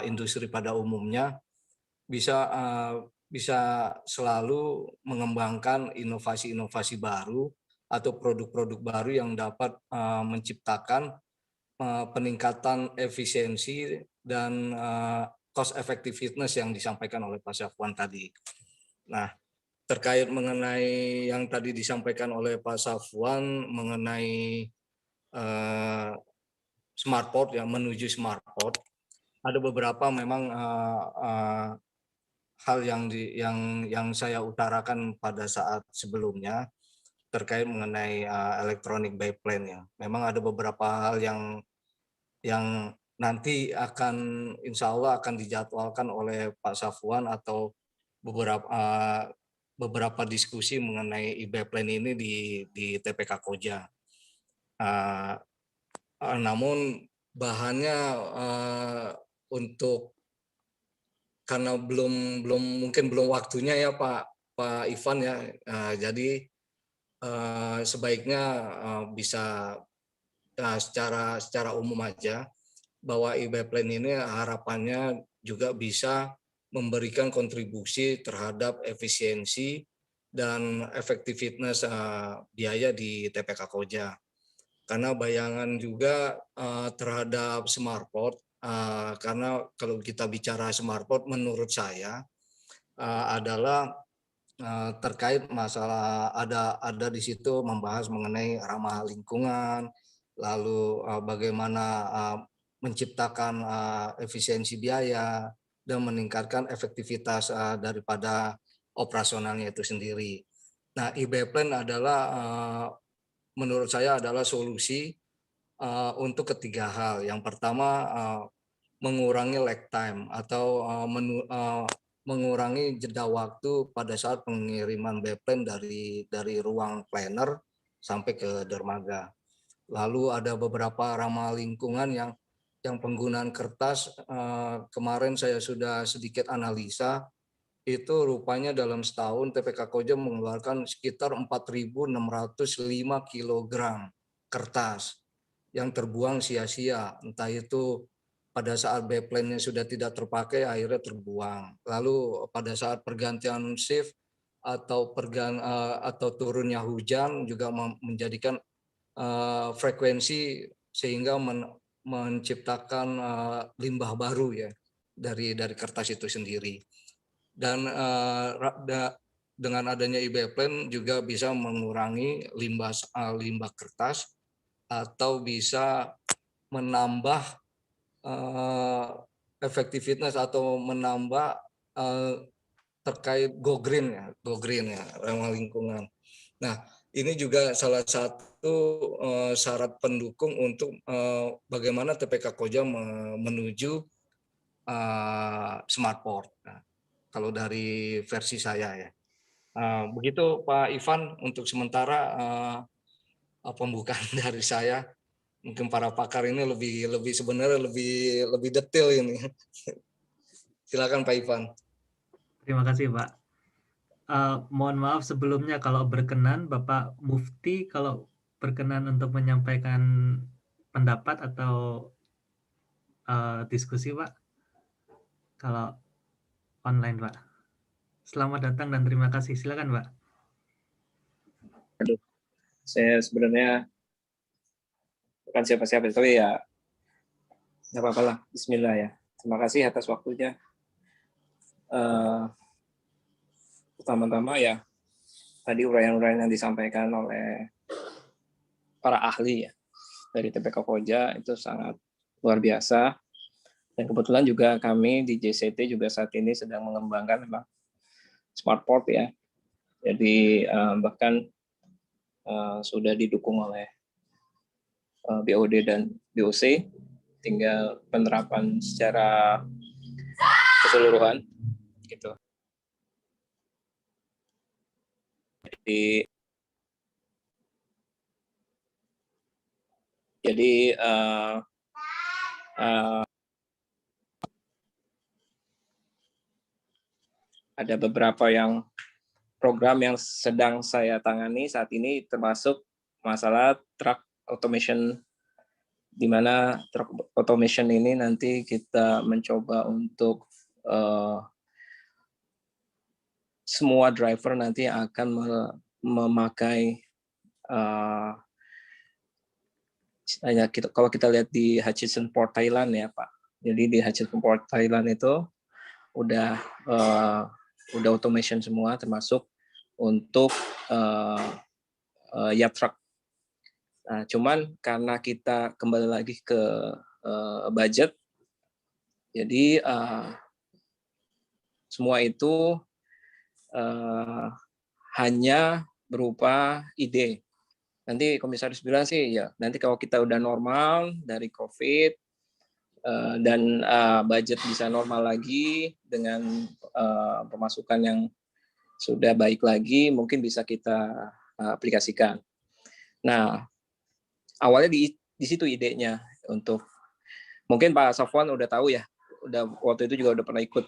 industri pada umumnya bisa selalu mengembangkan inovasi-inovasi baru atau produk-produk baru yang dapat menciptakan peningkatan efisiensi dan cost effectiveness yang disampaikan oleh Pak Safwan tadi. Nah, terkait mengenai yang tadi disampaikan oleh Pak Safwan mengenai smart port, ya, menuju smart port, ada beberapa memang hal yang saya utarakan pada saat sebelumnya terkait mengenai electronic biplane ya. Memang ada beberapa hal yang nanti akan insya Allah akan dijadwalkan oleh Pak Safwan atau beberapa diskusi mengenai e-biplane ini di TPK Koja. Namun bahannya untuk karena mungkin belum waktunya ya Pak Ivan ya. Jadi sebaiknya bisa secara umum aja bahwa e-biplane ini harapannya juga bisa memberikan kontribusi terhadap efisiensi dan efektivitas biaya di TPK Koja. Karena bayangan juga terhadap smartport, karena kalau kita bicara smartport menurut saya adalah terkait masalah ada di situ membahas mengenai ramah lingkungan, lalu bagaimana menciptakan efisiensi biaya dan meningkatkan efektivitas daripada operasionalnya itu sendiri. Nah, e-biplane adalah menurut saya adalah solusi untuk ketiga hal. Yang pertama mengurangi lag time atau mengurangi jeda waktu pada saat pengiriman biplane dari ruang planner sampai ke dermaga. Lalu ada beberapa ramah lingkungan yang penggunaan kertas kemarin saya sudah sedikit analisa, itu rupanya dalam setahun TPK Koja mengeluarkan sekitar 4.605 kg kertas yang terbuang sia-sia, entah itu pada saat biplane-nya sudah tidak terpakai akhirnya terbuang. Lalu pada saat pergantian shift atau turunnya hujan juga menjadikan frekuensi sehingga menciptakan limbah baru ya dari kertas itu sendiri. Dan dengan adanya e-biplane juga bisa mengurangi limbah kertas atau bisa menambah efektivitas atau menambah terkait go green ya, ramah lingkungan. Nah, ini juga salah satu syarat pendukung untuk bagaimana TPK Koja menuju smartport. Nah, kalau dari versi saya ya. Begitu Pak Ivan untuk sementara pembukaan dari saya. Mungkin para pakar ini sebenarnya lebih detail ini. Silakan Pak Ivan. Terima kasih Pak. Mohon maaf sebelumnya kalau berkenan Bapak Mufti kalau berkenan untuk menyampaikan pendapat atau diskusi Pak. Kalau online Pak. Selamat datang dan terima kasih. Silakan Pak. Aduh, saya sebenarnya bukan siapa-siapa, tapi ya nggak apa-apa lah. Bismillah ya. Terima kasih atas waktunya. Pertama-tama ya, tadi uraian-uraian yang disampaikan oleh para ahli ya dari TPK Koja itu sangat luar biasa. Dan kebetulan juga kami di JCT juga saat ini sedang mengembangkan memang smartport ya. Jadi bahkan sudah didukung oleh BOD dan BOC, tinggal penerapan secara keseluruhan gitu. Jadi ada beberapa program yang sedang saya tangani saat ini, termasuk masalah truck automation, di mana truck automation ini nanti kita mencoba untuk semua driver nanti akan memakai kalau kita lihat di Hutchison Port Thailand ya Pak. Jadi di Hutchison Port Thailand itu udah automation semua, termasuk untuk yacht truck. Nah, cuman karena kita kembali lagi ke budget, jadi semua itu hanya berupa ide. Nanti komisaris bilang sih ya nanti kalau kita udah normal dari COVID dan budget bisa normal lagi dengan pemasukan yang sudah baik lagi, mungkin bisa kita aplikasikan. Nah, awalnya di situ idenya untuk mungkin Pak Safwan udah tahu ya, udah waktu itu juga udah pernah ikut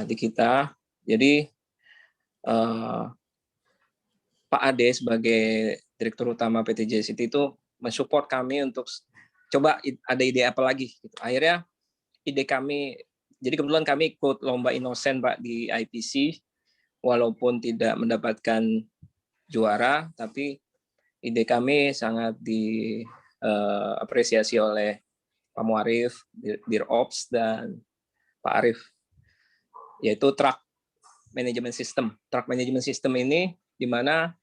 di kita. Jadi Pak Ade sebagai Direktur Utama PT JCT itu mensupport kami untuk coba ada ide apa lagi. Gitu. Akhirnya ide kami, jadi kebetulan kami ikut lomba Innocent Pak di IPC, walaupun tidak mendapatkan juara, tapi ide kami sangat diapresiasi oleh Pak Muarif, Dir Ops, dan Pak Arif, yaitu truck management system. Truck management system ini di mana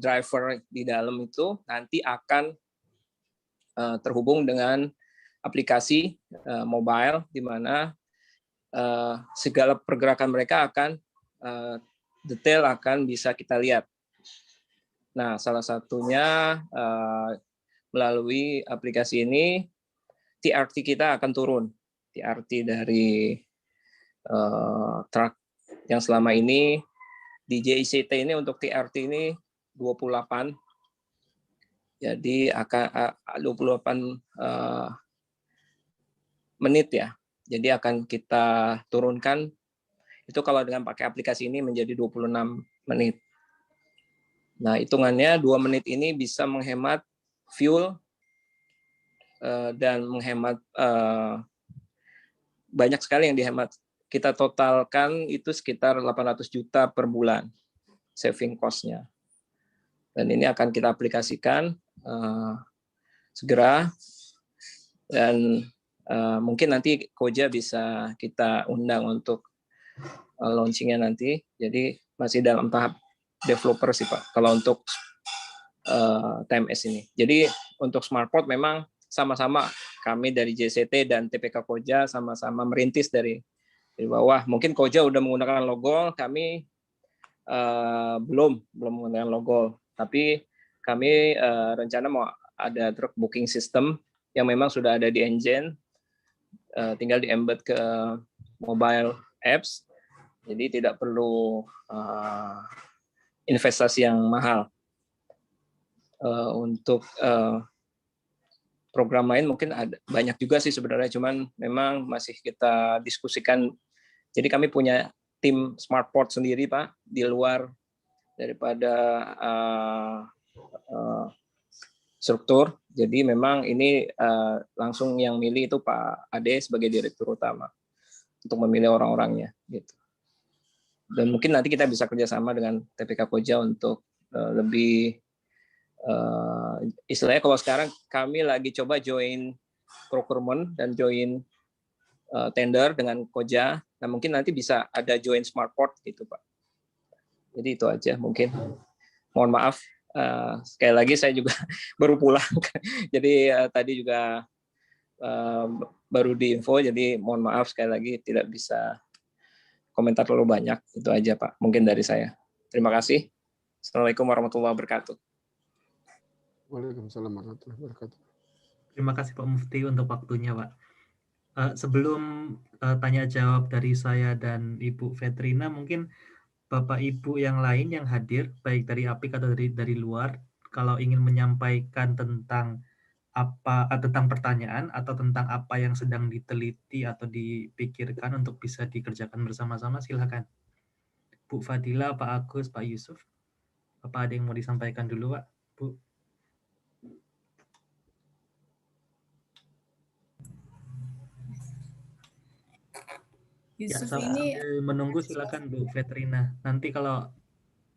driver di dalam itu nanti akan terhubung dengan aplikasi mobile di mana segala pergerakan mereka akan detail akan bisa kita lihat. Nah, salah satunya melalui aplikasi ini TRT kita akan turun. TRT dari truk yang selama ini di JICT ini untuk TRT ini 28. Jadi akan 28 menit ya. Jadi akan kita turunkan itu kalau dengan pakai aplikasi ini menjadi 26 menit. Nah, hitungannya 2 menit ini bisa menghemat fuel dan menghemat banyak sekali yang dihemat. Kita totalkan itu sekitar 800 juta per bulan saving cost-nya. Dan ini akan kita aplikasikan segera dan mungkin nanti Koja bisa kita undang untuk launching-nya nanti. Jadi masih dalam tahap developer sih Pak, kalau untuk TMS ini. Jadi untuk SmartPort memang sama-sama kami dari JCT dan TPK Koja sama-sama merintis dari bawah. Mungkin Koja udah menggunakan logo, kami belum menggunakan logo. Tapi kami rencana mau ada truck booking system yang memang sudah ada di engine, tinggal di-embed ke mobile apps, jadi tidak perlu investasi yang mahal. Untuk program lain mungkin ada banyak juga sih sebenarnya, cuman memang masih kita diskusikan. Jadi kami punya tim SmartPort sendiri Pak, di luar daripada struktur. Jadi memang ini langsung yang milih itu Pak Ade sebagai Direktur Utama untuk memilih orang-orangnya gitu. Dan mungkin nanti kita bisa kerjasama dengan TPK Koja untuk lebih istilahnya kalau sekarang kami lagi coba join procurement dan join tender dengan Koja. Nah mungkin nanti bisa ada join SmartPort gitu Pak. Jadi itu aja mungkin. Mohon maaf. Sekali lagi saya juga baru pulang, jadi tadi juga baru diinfo, jadi mohon maaf sekali lagi tidak bisa komentar terlalu banyak. Itu aja Pak, mungkin dari saya. Terima kasih. Assalamualaikum warahmatullahi wabarakatuh. Waalaikumsalam warahmatullahi wabarakatuh. Terima kasih Pak Mufti untuk waktunya Pak. Sebelum tanya jawab dari saya dan Ibu Vetrina, mungkin Bapak Ibu yang lain yang hadir, baik dari APIK atau dari luar, kalau ingin menyampaikan tentang tentang pertanyaan atau tentang apa yang sedang diteliti atau dipikirkan untuk bisa dikerjakan bersama-sama, silakan. Bu Fadila, Pak Agus, Pak Yusuf, apa ada yang mau disampaikan dulu Pak? Bu. Yusuf Ya, ini menunggu silakan Bu Vetrina. Nanti kalau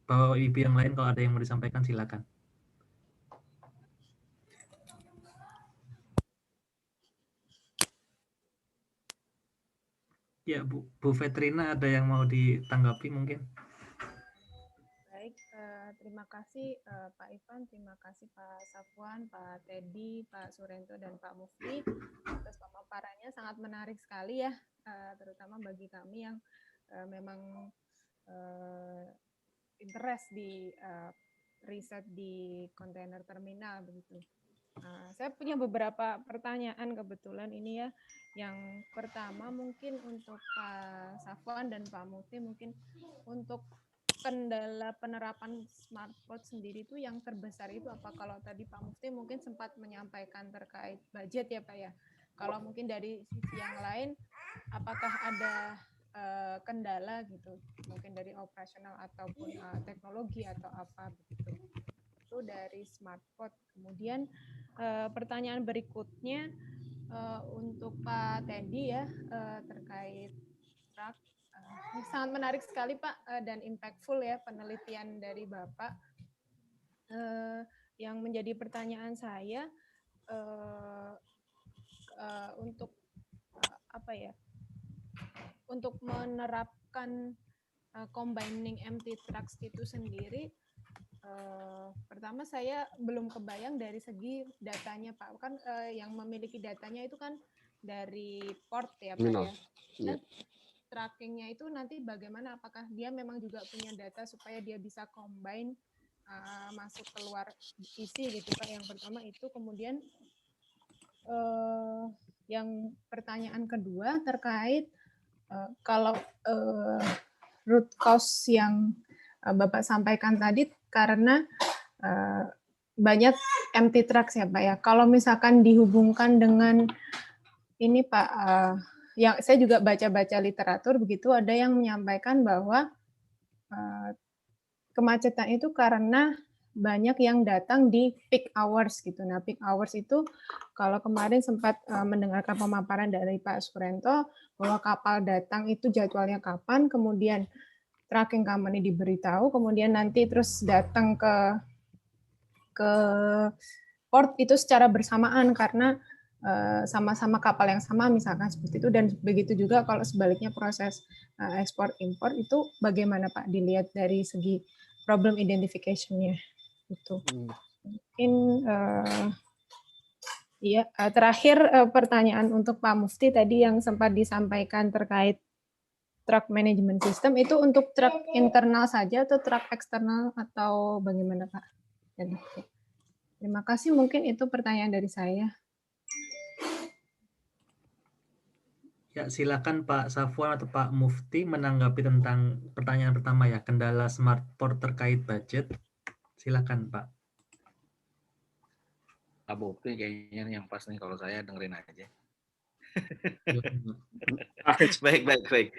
Bapak Ibu yang lain kalau ada yang mau disampaikan silakan. Ya Bu Vetrina, ada yang mau ditanggapi mungkin? baik, Terima kasih Pak Ivan, terima kasih Pak Safwan, Pak Teddy, Pak Surento, dan Pak Mufti atas pemaparannya. Sangat menarik sekali ya, terutama bagi kami yang memang interest di riset di kontainer terminal begitu. Saya punya beberapa pertanyaan kebetulan ini ya. Yang pertama mungkin untuk Pak Safwan dan Pak Mufti, mungkin untuk kendala penerapan smart port sendiri itu yang terbesar itu apa? Kalau tadi Pak Mufti mungkin sempat menyampaikan terkait budget ya Pak ya. Kalau mungkin dari sisi yang lain, apakah ada kendala gitu, mungkin dari operasional ataupun teknologi atau apa begitu. Itu dari smart port. Kemudian pertanyaan berikutnya untuk Pak Teddy ya, terkait truk. Sangat menarik sekali Pak dan impactful ya penelitian dari Bapak. Yang menjadi pertanyaan saya untuk apa ya? Untuk menerapkan combining empty trucks itu sendiri, pertama saya belum kebayang dari segi datanya Pak. Kan yang memiliki datanya itu kan dari port ya Pak ya. Dan trackingnya itu nanti bagaimana, apakah dia memang juga punya data supaya dia bisa combine masuk keluar isi gitu Pak. Yang pertama itu. Kemudian yang pertanyaan kedua terkait kalau root cause yang Bapak sampaikan tadi karena banyak empty trucks ya Pak ya. Kalau misalkan dihubungkan dengan ini Pak, yang saya juga baca-baca literatur begitu, ada yang menyampaikan bahwa kemacetan itu karena banyak yang datang di peak hours gitu. Nah, peak hours itu kalau kemarin sempat mendengarkan pemaparan dari Pak Surento bahwa kapal datang itu jadwalnya kapan, kemudian tracking company diberitahu, kemudian nanti terus datang ke port itu secara bersamaan karena sama-sama kapal yang sama misalkan seperti itu. Dan begitu juga kalau sebaliknya proses ekspor impor itu bagaimana Pak dilihat dari segi problem identification-nya itu. Mungkin ya terakhir pertanyaan untuk Pak Mufti tadi yang sempat disampaikan terkait truck management system itu untuk truck internal saja atau truck eksternal atau bagaimana Pak? Dan, terima kasih, mungkin itu pertanyaan dari saya. Ya, silakan Pak Safwan atau Pak Mufti menanggapi tentang pertanyaan pertama ya, kendala smart port terkait budget. Silakan Pak. Pak Mufti kayaknya yang pas nih, kalau saya dengerin aja. Baik.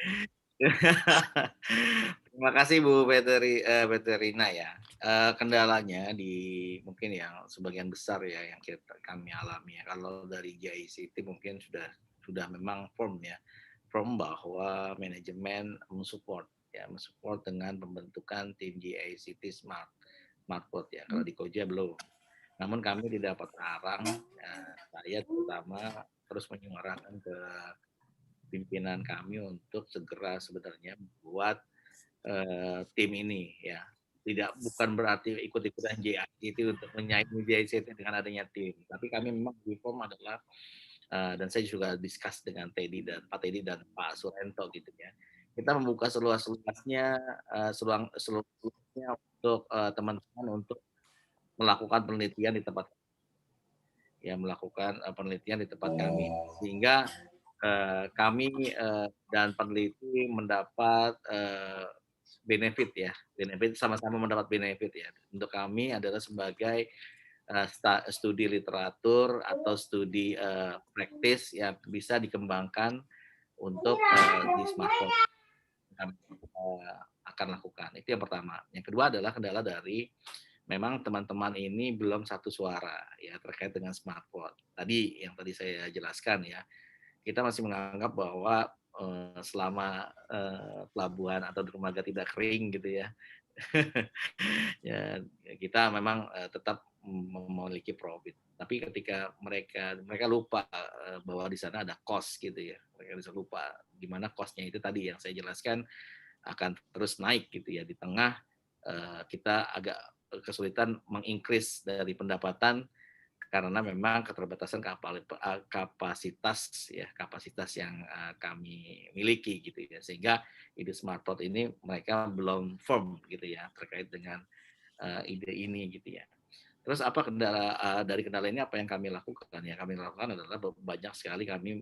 Terima kasih Bu Veterina ya. Kendalanya di mungkin yang sebagian besar ya yang kami alami ya. Kalau dari JICT mungkin sudah memang firm bahwa manajemen mensupport dengan pembentukan tim JICT Smart Port ya. Kalau di Koja belum. Namun kami tidak dapat larang, saya terutama terus menyuarakan ke pimpinan kami untuk segera sebenarnya membuat tim ini ya. Bukan berarti ikut-ikutan JICT untuk menyaingi JICT dengan adanya tim. Tapi kami memang reform adalah dan saya juga discuss dengan Pak Teddy dan Pak Surento gitu ya. Kita membuka seluas-luasnya untuk teman-teman untuk melakukan penelitian di tempat kami, sehingga kami dan peneliti mendapat benefit sama-sama mendapat benefit ya. Untuk kami adalah sebagai studi literatur atau studi praktis yang bisa dikembangkan untuk di smartphone kami akan lakukan. Itu yang pertama. Yang kedua adalah kendala dari memang teman-teman ini belum satu suara ya terkait dengan smartphone. Tadi saya jelaskan ya, kita masih menganggap bahwa selama pelabuhan atau dermaga tidak kering gitu ya, ya kita memang tetap memiliki profit. Tapi ketika mereka lupa bahwa di sana ada cost gitu ya, mereka bisa lupa di mana costnya itu tadi yang saya jelaskan akan terus naik gitu ya di tengah kita agak kesulitan mengincrease dari pendapatan karena memang keterbatasan kapasitas yang kami miliki gitu ya, sehingga ide SmartPort ini mereka belum firm gitu ya terkait dengan ide ini gitu ya. Terus apa kendala dari kendala ini apa yang kami lakukan? Ya kami lakukan adalah banyak sekali kami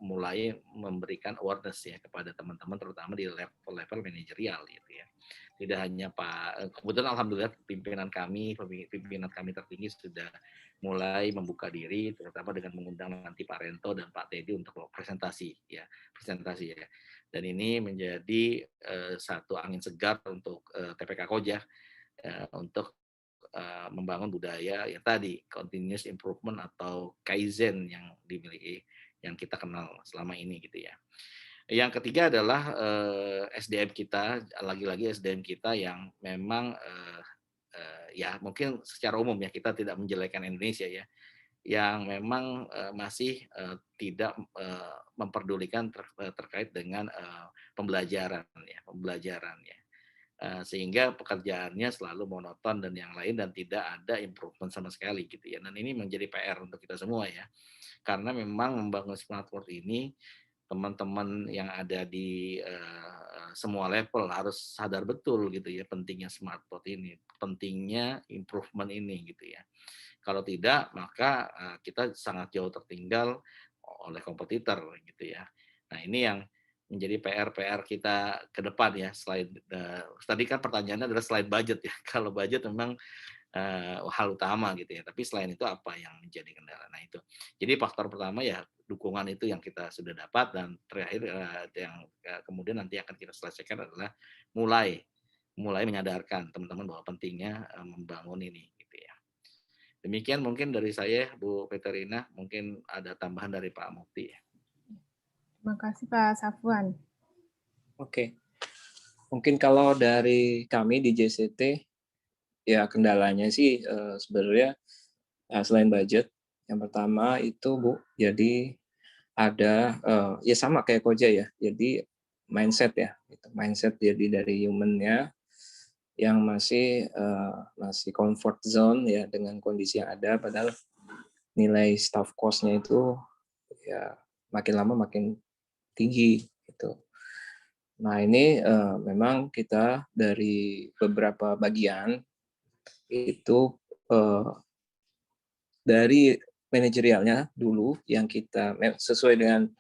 mulai memberikan awareness ya kepada teman-teman terutama di level manajerial gitu ya. Tidak hanya kebetulan alhamdulillah pimpinan kami tertinggi sudah mulai membuka diri terutama dengan mengundang nanti Pak Rento dan Pak Teddy untuk presentasi ya. Dan ini menjadi satu angin segar untuk TPK Koja untuk membangun budaya yang tadi continuous improvement atau kaizen yang dimiliki yang kita kenal selama ini gitu ya. Yang ketiga adalah SDM kita, lagi-lagi SDM kita yang memang ya mungkin secara umum ya kita tidak menjelekan Indonesia ya, yang memang masih tidak memperdulikan terkait dengan pembelajaran ya. Sehingga pekerjaannya selalu monoton dan yang lain dan tidak ada improvement sama sekali gitu ya. Dan ini menjadi PR untuk kita semua ya. Karena memang membangun SmartPort ini teman-teman yang ada di semua level harus sadar betul gitu ya pentingnya SmartPort ini, pentingnya improvement ini gitu ya. Kalau tidak maka kita sangat jauh tertinggal oleh kompetitor gitu ya. Nah ini yang menjadi PR kita ke depan ya. Selain tadi kan pertanyaannya adalah selain budget ya. Kalau budget memang hal utama gitu ya. Tapi selain itu apa yang menjadi kendala? Nah itu. Jadi faktor pertama ya dukungan itu yang kita sudah dapat dan terakhir yang kemudian nanti akan kita selesaikan adalah mulai menyadarkan teman-teman bahwa pentingnya membangun ini gitu ya. Demikian mungkin dari saya Bu Peterina, mungkin ada tambahan dari Pak Mukti. Terima kasih Pak Safwan. Oke. Mungkin kalau dari kami di JCT ya kendalanya sih sebenarnya selain budget, yang pertama itu Bu, jadi ada ya sama kayak Koja ya. Jadi mindset ya, mindset jadi dari human-nya yang masih comfort zone ya dengan kondisi yang ada, padahal nilai staff cost-nya itu ya makin lama makin tinggi gitu. Nah ini memang kita dari beberapa bagian itu dari manajerialnya dulu yang kita sesuai dengan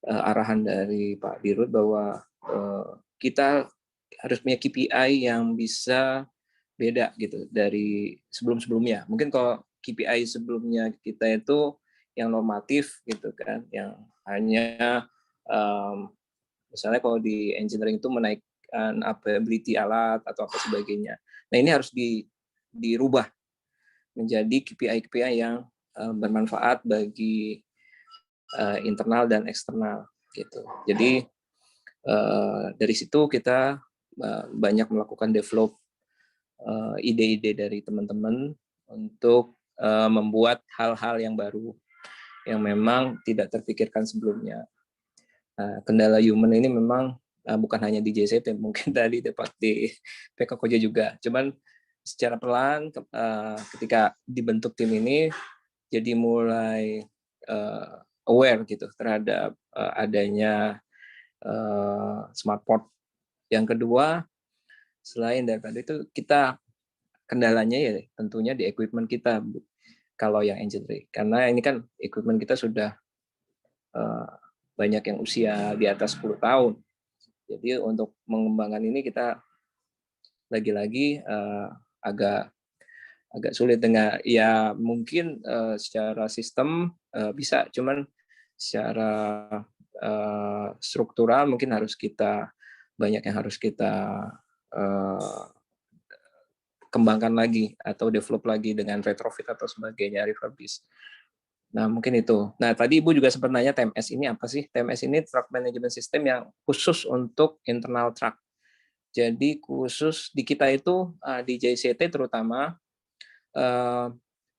arahan dari Pak Dirut bahwa kita harus punya KPI yang bisa beda gitu dari sebelum-sebelumnya. Mungkin kalau KPI sebelumnya kita itu yang normatif gitu kan, yang hanya misalnya kalau di engineering itu menaikkan availability alat atau apa sebagainya. Nah ini harus dirubah menjadi KPI yang bermanfaat bagi internal dan eksternal gitu. Jadi dari situ kita banyak melakukan develop ide-ide dari teman-teman untuk membuat hal-hal yang baru yang memang tidak terpikirkan sebelumnya. Kendala human ini memang bukan hanya di JCT, mungkin tadi dapat di PK Koja juga. Cuman secara pelan ketika dibentuk tim ini jadi mulai aware gitu terhadap adanya SmartPort. Yang kedua, selain daripada itu kita kendalanya ya tentunya di equipment kita kalau yang engineering, karena ini kan equipment kita sudah banyak yang usia di atas 10 tahun. Jadi untuk mengembangkan ini kita lagi-lagi agak sulit dengan ya mungkin secara sistem bisa, cuman secara struktural mungkin banyak yang harus kita kembangkan lagi atau develop lagi dengan retrofit atau sebagainya, refurbish. Nah, mungkin itu. Nah, tadi Ibu juga sempat nanya TMS ini apa sih? TMS ini Truck Management System yang khusus untuk internal truck. Jadi khusus di kita itu di JCT terutama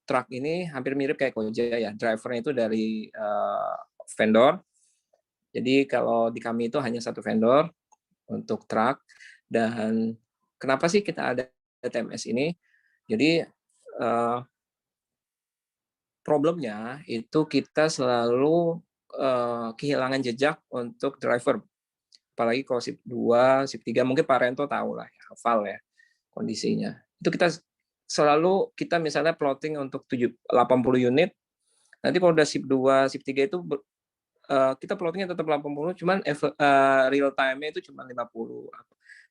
truck ini hampir mirip kayak Koja ya. Drivernya itu dari vendor. Jadi kalau di kami itu hanya satu vendor untuk truck dan kenapa sih kita ada TMS ini? Jadi problemnya itu kita selalu kehilangan jejak untuk driver. Apalagi kalau SIP 2, SIP 3, mungkin Pak Rento tahu lah, ya, hafal ya kondisinya. Itu kita misalnya plotting untuk 80 unit, nanti kalau udah SIP 2, SIP 3 itu kita plottingnya tetap 80, cuman real time-nya itu cuma 50,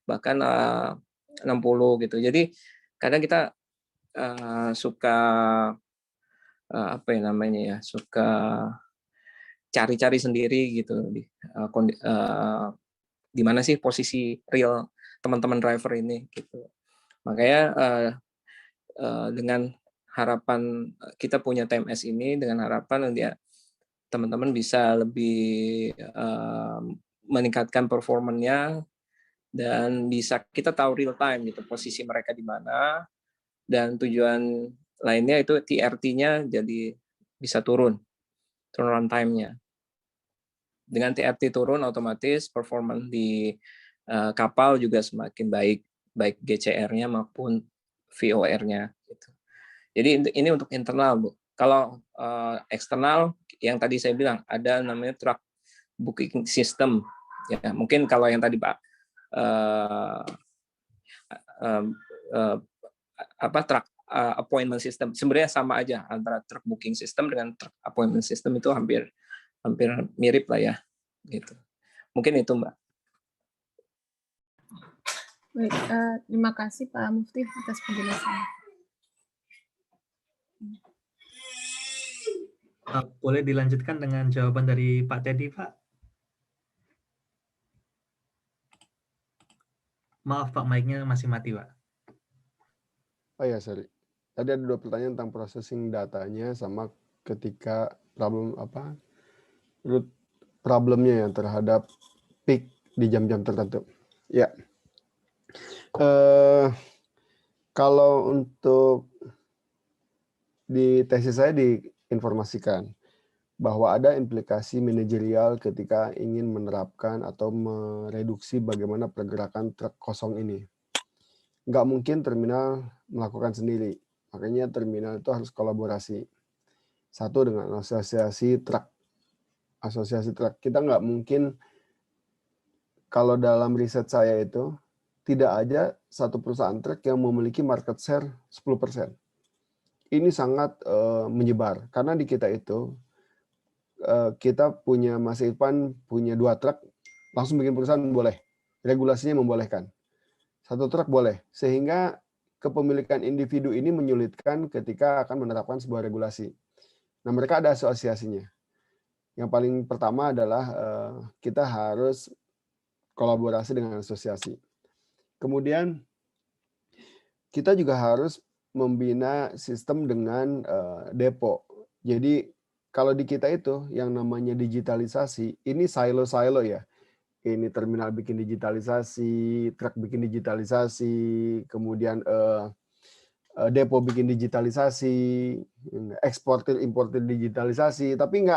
bahkan 60 gitu. Jadi kadang kita suka apa ya namanya ya, suka cari-cari sendiri gitu di mana sih posisi real teman-teman driver ini gitu. Makanya dengan harapan kita punya TMS ini, dengan harapan dia teman-teman bisa lebih meningkatkan performanya dan bisa kita tahu real time gitu posisi mereka di mana, dan tujuan lainnya itu TRT-nya jadi bisa turun turnaround time-nya. Dengan TRT turun, otomatis performance di kapal juga semakin baik GCR-nya maupun VOR-nya. Gitu. Jadi ini untuk internal, Bu. Kalau eksternal, yang tadi saya bilang ada namanya truck booking system. Ya, mungkin kalau yang tadi Pak truck appointment system sebenarnya sama aja, antara truck booking system dengan truck appointment system itu hampir mirip lah ya gitu. Mungkin itu Mbak. Baik, terima kasih Pak Mufti atas penjelasannya. Boleh dilanjutkan dengan jawaban dari Pak Teddy, Pak? Maaf Pak, mic-nya masih mati, Pak. Oh ya, sorry. Tadi ada 2 pertanyaan tentang processing datanya sama ketika root problemnya yang terhadap peak di jam-jam tertentu. Ya. Kalau untuk di tesis saya diinformasikan bahwa ada implikasi manajerial ketika ingin menerapkan atau mereduksi bagaimana pergerakan truk kosong ini. Nggak mungkin terminal melakukan sendiri. Makanya terminal itu harus kolaborasi. Satu dengan asosiasi truk. Asosiasi truk. Kita nggak mungkin, kalau dalam riset saya itu, tidak ada satu perusahaan truk yang memiliki market share 10%. Ini sangat menyebar. Karena di kita itu, kita punya, Mas Irfan punya 2 truk, langsung bikin perusahaan boleh. Regulasinya membolehkan. 1 truk boleh, sehingga kepemilikan individu ini menyulitkan ketika akan menerapkan sebuah regulasi. Nah, mereka ada asosiasinya. Yang paling pertama adalah kita harus kolaborasi dengan asosiasi. Kemudian kita juga harus membina sistem dengan depo. Jadi kalau di kita itu yang namanya digitalisasi, ini silo-silo ya. Ini terminal bikin digitalisasi, truk bikin digitalisasi, kemudian depo bikin digitalisasi, eksportir importir digitalisasi, tapi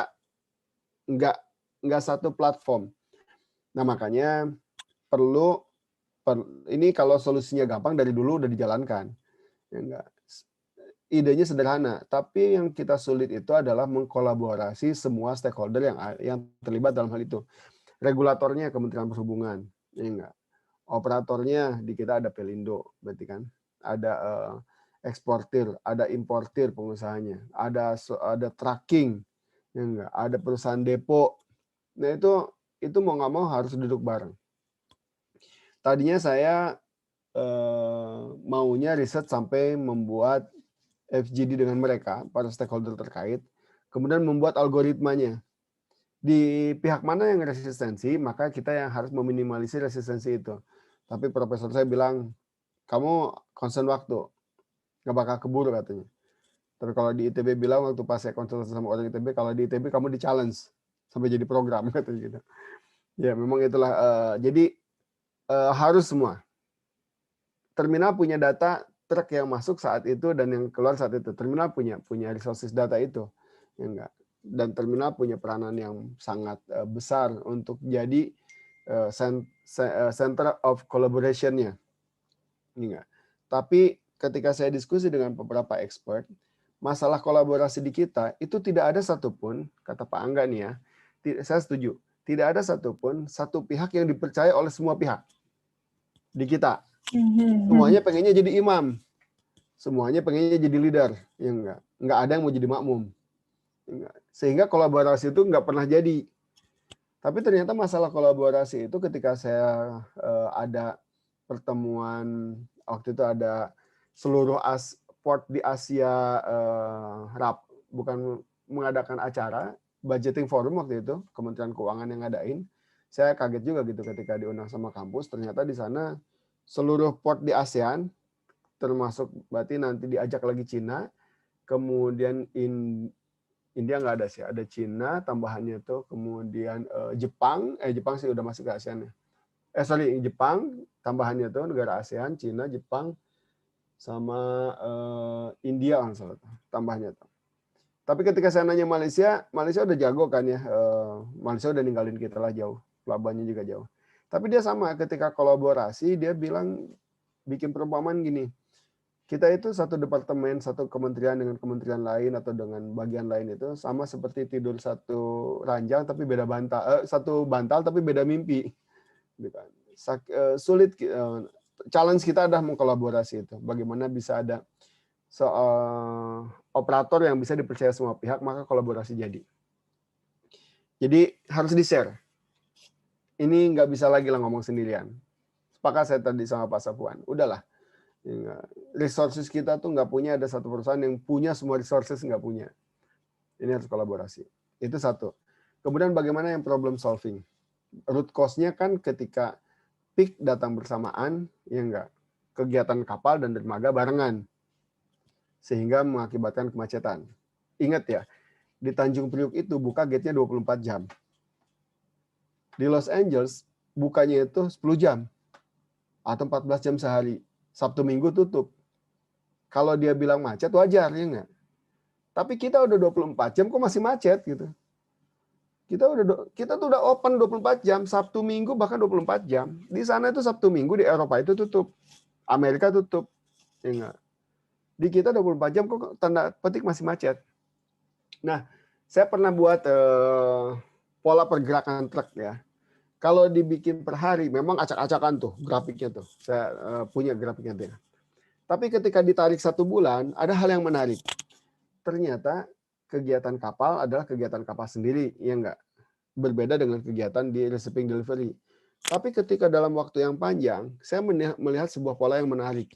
nggak satu platform. Nah, makanya ini kalau solusinya gampang dari dulu udah dijalankan. Ya enggak. Idenya sederhana, tapi yang kita sulit itu adalah mengkolaborasi semua stakeholder yang terlibat dalam hal itu. Regulatornya Kementerian Perhubungan, ya enggak. Operatornya di kita ada Pelindo, berarti kan. Ada eksportir, ada importir pengusahanya, ada tracking, ya enggak. Ada perusahaan depo. Nah itu mau nggak mau harus duduk bareng. Tadinya saya maunya riset sampai membuat FGD dengan mereka, para stakeholder terkait, kemudian membuat algoritmanya. Di pihak mana yang resistensi, maka kita yang harus meminimalisir resistensi itu. Tapi profesor saya bilang, kamu concern waktu, nggak bakal keburu katanya. Tapi kalau di ITB bilang, waktu pas saya konsultasi sama orang ITB, kalau di ITB kamu di challenge sampai jadi program katanya gitu. Ya memang itulah. Jadi harus semua. Terminal punya data truk yang masuk saat itu dan yang keluar saat itu. Terminal punya resources data itu, ya enggak. Dan terminal punya peranan yang sangat besar untuk jadi center of collaboration-nya. Enggak. Tapi ketika saya diskusi dengan beberapa expert, masalah kolaborasi di kita itu tidak ada satupun, kata Pak Angga nih ya, saya setuju, tidak ada satupun satu pihak yang dipercaya oleh semua pihak di kita. Semuanya pengennya jadi imam, semuanya pengennya jadi leader, ya enggak ada yang mau jadi makmum. Enggak. Sehingga kolaborasi itu enggak pernah jadi. Tapi ternyata masalah kolaborasi itu ketika saya ada pertemuan, waktu itu ada seluruh port di Asia bukan mengadakan acara, budgeting forum waktu itu, Kementerian Keuangan yang ngadain. Saya kaget juga gitu ketika diundang sama kampus, ternyata di sana seluruh port di ASEAN, termasuk berarti nanti diajak lagi Cina, kemudian India nggak ada sih, ada Cina tambahannya tuh, kemudian Jepang sih udah masuk ke ASEAN ya. Jepang tambahannya tuh negara ASEAN, Cina, Jepang, sama India kan salah tambahnya tuh. Tapi ketika saya nanya Malaysia udah jago kan ya, Malaysia udah ninggalin kita lah jauh, pelabuhannya juga jauh. Tapi dia sama, ketika kolaborasi dia bilang bikin perumpamaan gini. Kita itu satu departemen, satu kementerian dengan kementerian lain atau dengan bagian lain itu sama seperti tidur satu ranjang tapi beda bantal, satu bantal tapi beda mimpi. Sulit, challenge kita adalah mengkolaborasi itu. Bagaimana bisa ada operator yang bisa dipercaya semua pihak, maka kolaborasi jadi. Jadi harus di-share. Ini nggak bisa lagi lah ngomong sendirian. Sepakat saya tadi sama Pak Sapuan. Udahlah. Resources kita tuh nggak punya, ada satu perusahaan yang punya semua resources, nggak punya. Ini harus kolaborasi. Itu satu. Kemudian bagaimana yang problem solving? Root cause-nya kan ketika peak datang bersamaan, ya enggak, kegiatan kapal dan dermaga barengan, sehingga mengakibatkan kemacetan. Ingat ya, di Tanjung Priuk itu buka gate-nya 24 jam. Di Los Angeles bukanya itu 10 jam atau 14 jam sehari. Sabtu Minggu tutup. Kalau dia bilang macet wajar ya enggak? Tapi kita udah 24 jam kok masih macet gitu. Kita tuh udah open 24 jam, Sabtu Minggu bahkan 24 jam. Di sana itu Sabtu Minggu, di Eropa itu tutup. Amerika tutup. Ya enggak? Di kita 24 jam kok tanda petik masih macet. Nah, saya pernah buat pola pergerakan truk ya. Kalau dibikin per hari, memang acak-acakan tuh grafiknya tuh. Saya punya grafiknya tuh. Tapi ketika ditarik 1 bulan, ada hal yang menarik. Ternyata kegiatan kapal adalah kegiatan kapal sendiri, ya enggak? Berbeda dengan kegiatan di receiving delivery. Tapi ketika dalam waktu yang panjang, saya melihat sebuah pola yang menarik.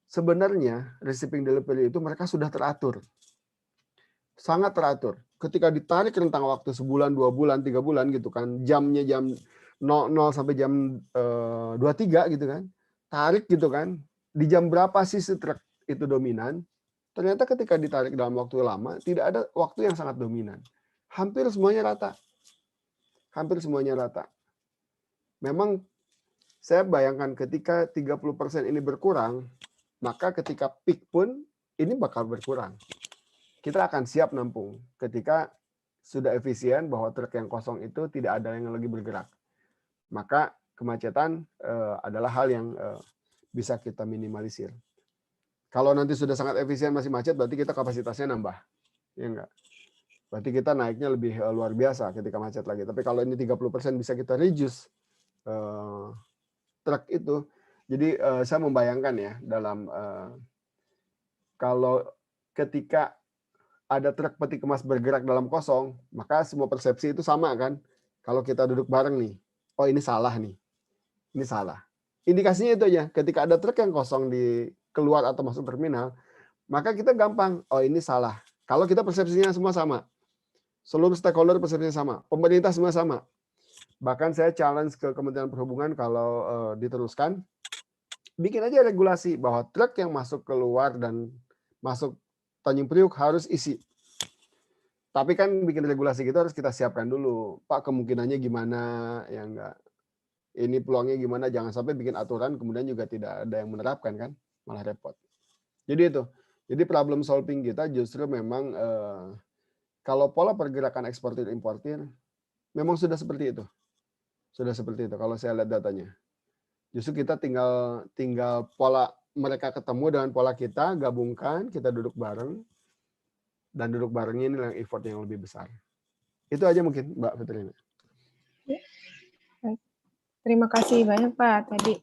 Sebenarnya receiving delivery itu mereka sudah teratur. Sangat teratur. Ketika ditarik rentang waktu sebulan, 2 bulan, 3 bulan gitu kan, jamnya jam 00 sampai jam 23 gitu kan, tarik gitu kan, di jam berapa sih truk itu dominan, ternyata ketika ditarik dalam waktu lama, tidak ada waktu yang sangat dominan. Hampir semuanya rata. Hampir semuanya rata. Memang saya bayangkan ketika 30% ini berkurang, maka ketika peak pun ini bakal berkurang. Kita akan siap nampung ketika sudah efisien bahwa truk yang kosong itu tidak ada yang lagi bergerak. Maka kemacetan adalah hal yang bisa kita minimalisir. Kalau nanti sudah sangat efisien masih macet, berarti kita kapasitasnya nambah. Ya enggak? Berarti kita naiknya lebih luar biasa ketika macet lagi. Tapi kalau ini 30% bisa kita reduce truk itu. Jadi saya membayangkan ya, dalam kalau ketika ada truk peti kemas bergerak dalam kosong, maka semua persepsi itu sama kan. Kalau kita duduk bareng nih, oh ini salah nih, ini salah. Indikasinya itu aja, ketika ada truk yang kosong di keluar atau masuk terminal, maka kita gampang, oh ini salah. Kalau kita persepsinya semua sama, seluruh stakeholder persepsinya sama, pemerintah semua sama. Bahkan saya challenge ke Kementerian Perhubungan kalau diteruskan, bikin aja regulasi bahwa truk yang masuk keluar dan masuk Tanjung Priuk harus isi. Tapi kan bikin regulasi gitu harus kita siapkan dulu. Pak, kemungkinannya gimana? Ya enggak. Ini peluangnya gimana? Jangan sampai bikin aturan kemudian juga tidak ada yang menerapkan kan? Malah repot. Jadi itu. Jadi problem solving kita justru memang kalau pola pergerakan eksportir importir memang sudah seperti itu. Sudah seperti itu kalau saya lihat datanya. Justru kita tinggal pola mereka ketemu dengan pola kita, gabungkan, kita duduk bareng, dan duduk barengnya ini yang effort yang lebih besar. Itu aja mungkin Mbak Fitrina. Terima kasih banyak Pak tadi.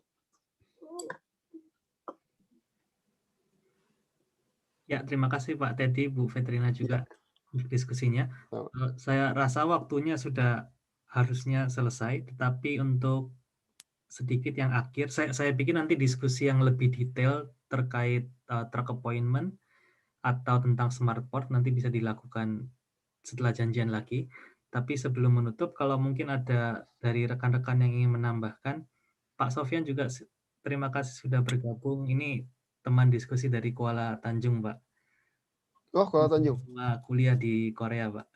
Ya, terima kasih Pak Teddy, Bu Fitrina juga diskusinya. Saya rasa waktunya sudah harusnya selesai, tetapi untuk sedikit yang akhir, saya pikir nanti diskusi yang lebih detail terkait truck appointment atau tentang smart port nanti bisa dilakukan setelah janjian lagi. Tapi sebelum menutup, kalau mungkin ada dari rekan-rekan yang ingin menambahkan, Pak Sofyan juga terima kasih sudah bergabung. Ini teman diskusi dari Kuala Tanjung, Pak. Oh, Kuala Tanjung. Kuliah di Korea, Pak.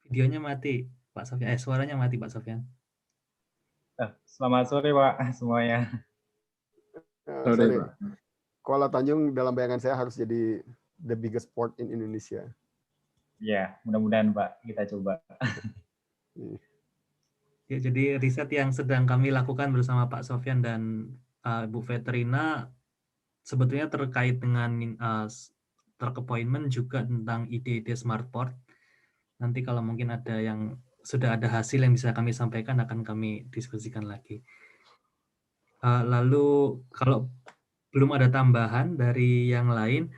Videonya mati, Pak Sofyan. Suaranya mati, Pak Sofyan. Selamat sore, Pak, semuanya. Sorry. Kuala Tanjung dalam bayangan saya harus jadi the biggest port in Indonesia. Ya, mudah-mudahan Pak, kita coba. Ya, jadi riset yang sedang kami lakukan bersama Pak Sofyan dan Bu Fitrina sebetulnya terkait dengan truck appointment juga tentang ide-ide smart port. Nanti kalau mungkin ada yang sudah ada hasil yang bisa kami sampaikan akan kami diskusikan lagi. Lalu kalau belum ada tambahan dari yang lain,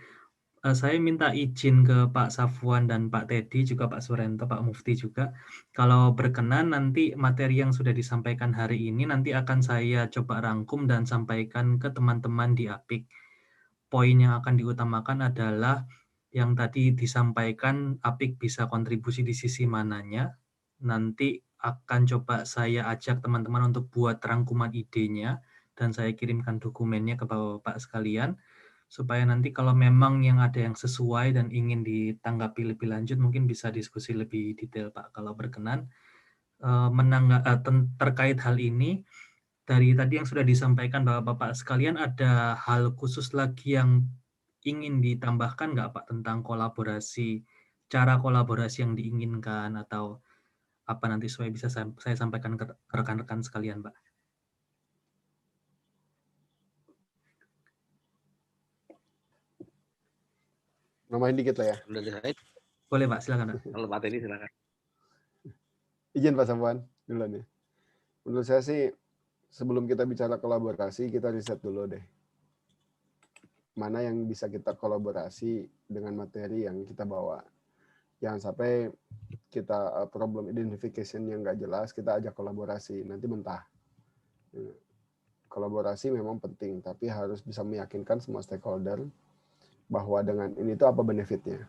saya minta izin ke Pak Safwan dan Pak Teddy, juga Pak Surento, Pak Mufti juga. Kalau berkenan nanti materi yang sudah disampaikan hari ini nanti akan saya coba rangkum dan sampaikan ke teman-teman di APIK. Poin yang akan diutamakan adalah yang tadi disampaikan APIK bisa kontribusi di sisi mananya. Nanti akan coba saya ajak teman-teman untuk buat rangkuman idenya dan saya kirimkan dokumennya ke Bapak-Bapak sekalian, supaya nanti kalau memang yang ada yang sesuai dan ingin ditanggapi lebih lanjut, mungkin bisa diskusi lebih detail Pak, kalau berkenan. Terkait hal ini, dari tadi yang sudah disampaikan Bapak-Bapak sekalian, ada hal khusus lagi yang ingin ditambahkan nggak Pak tentang kolaborasi, cara kolaborasi yang diinginkan, atau apa nanti supaya bisa saya sampaikan ke rekan-rekan sekalian Pak? Namain dikit lah ya. Boleh Pak, silakan Pak. Kalau Pak Teddy silakan. Izin Pak Safwan duluan ya. Menurut saya sih sebelum kita bicara kolaborasi, kita riset dulu deh. Mana yang bisa kita kolaborasi dengan materi yang kita bawa. Jangan sampai kita problem identification yang nggak jelas, kita ajak kolaborasi, nanti mentah. Kolaborasi memang penting, tapi harus bisa meyakinkan semua stakeholder bahwa dengan ini tuh apa benefitnya.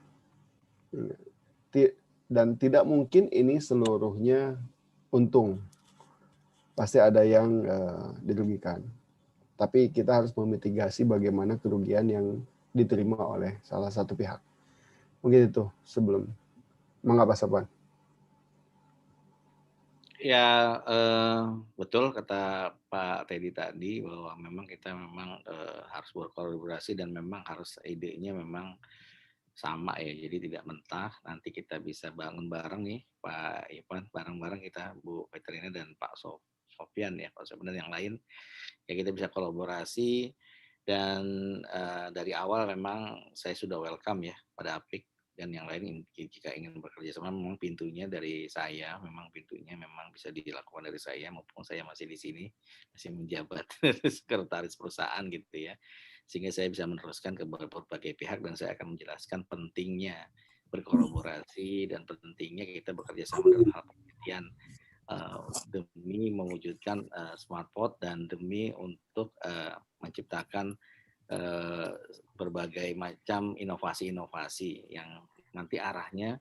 Dan tidak mungkin ini seluruhnya untung. Pasti ada yang dirugikan. Tapi kita harus memitigasi bagaimana kerugian yang diterima oleh salah satu pihak. Mungkin itu sebelum. Mengapa Safwan? Ya, betul kata Pak Teddy tadi bahwa memang kita harus berkolaborasi dan memang harus idenya memang sama ya, jadi tidak mentah. Nanti kita bisa bangun bareng nih Pak Ivan, bareng-bareng kita Bu Fitrina dan Pak Sofyan ya, Pak Sofyan dan yang lain ya, kita bisa kolaborasi. Dan dari awal memang saya sudah welcome ya pada APIK dan yang lain jika ingin bekerja sama, memang pintunya dari saya, memang pintunya memang bisa dilakukan dari saya, maupun saya masih di sini masih menjabat sekretaris perusahaan gitu ya, sehingga saya bisa meneruskan ke berbagai pihak dan saya akan menjelaskan pentingnya berkolaborasi dan pentingnya kita bekerja sama dalam hal penelitian demi mewujudkan smart port dan demi untuk menciptakan berbagai macam inovasi-inovasi yang nanti arahnya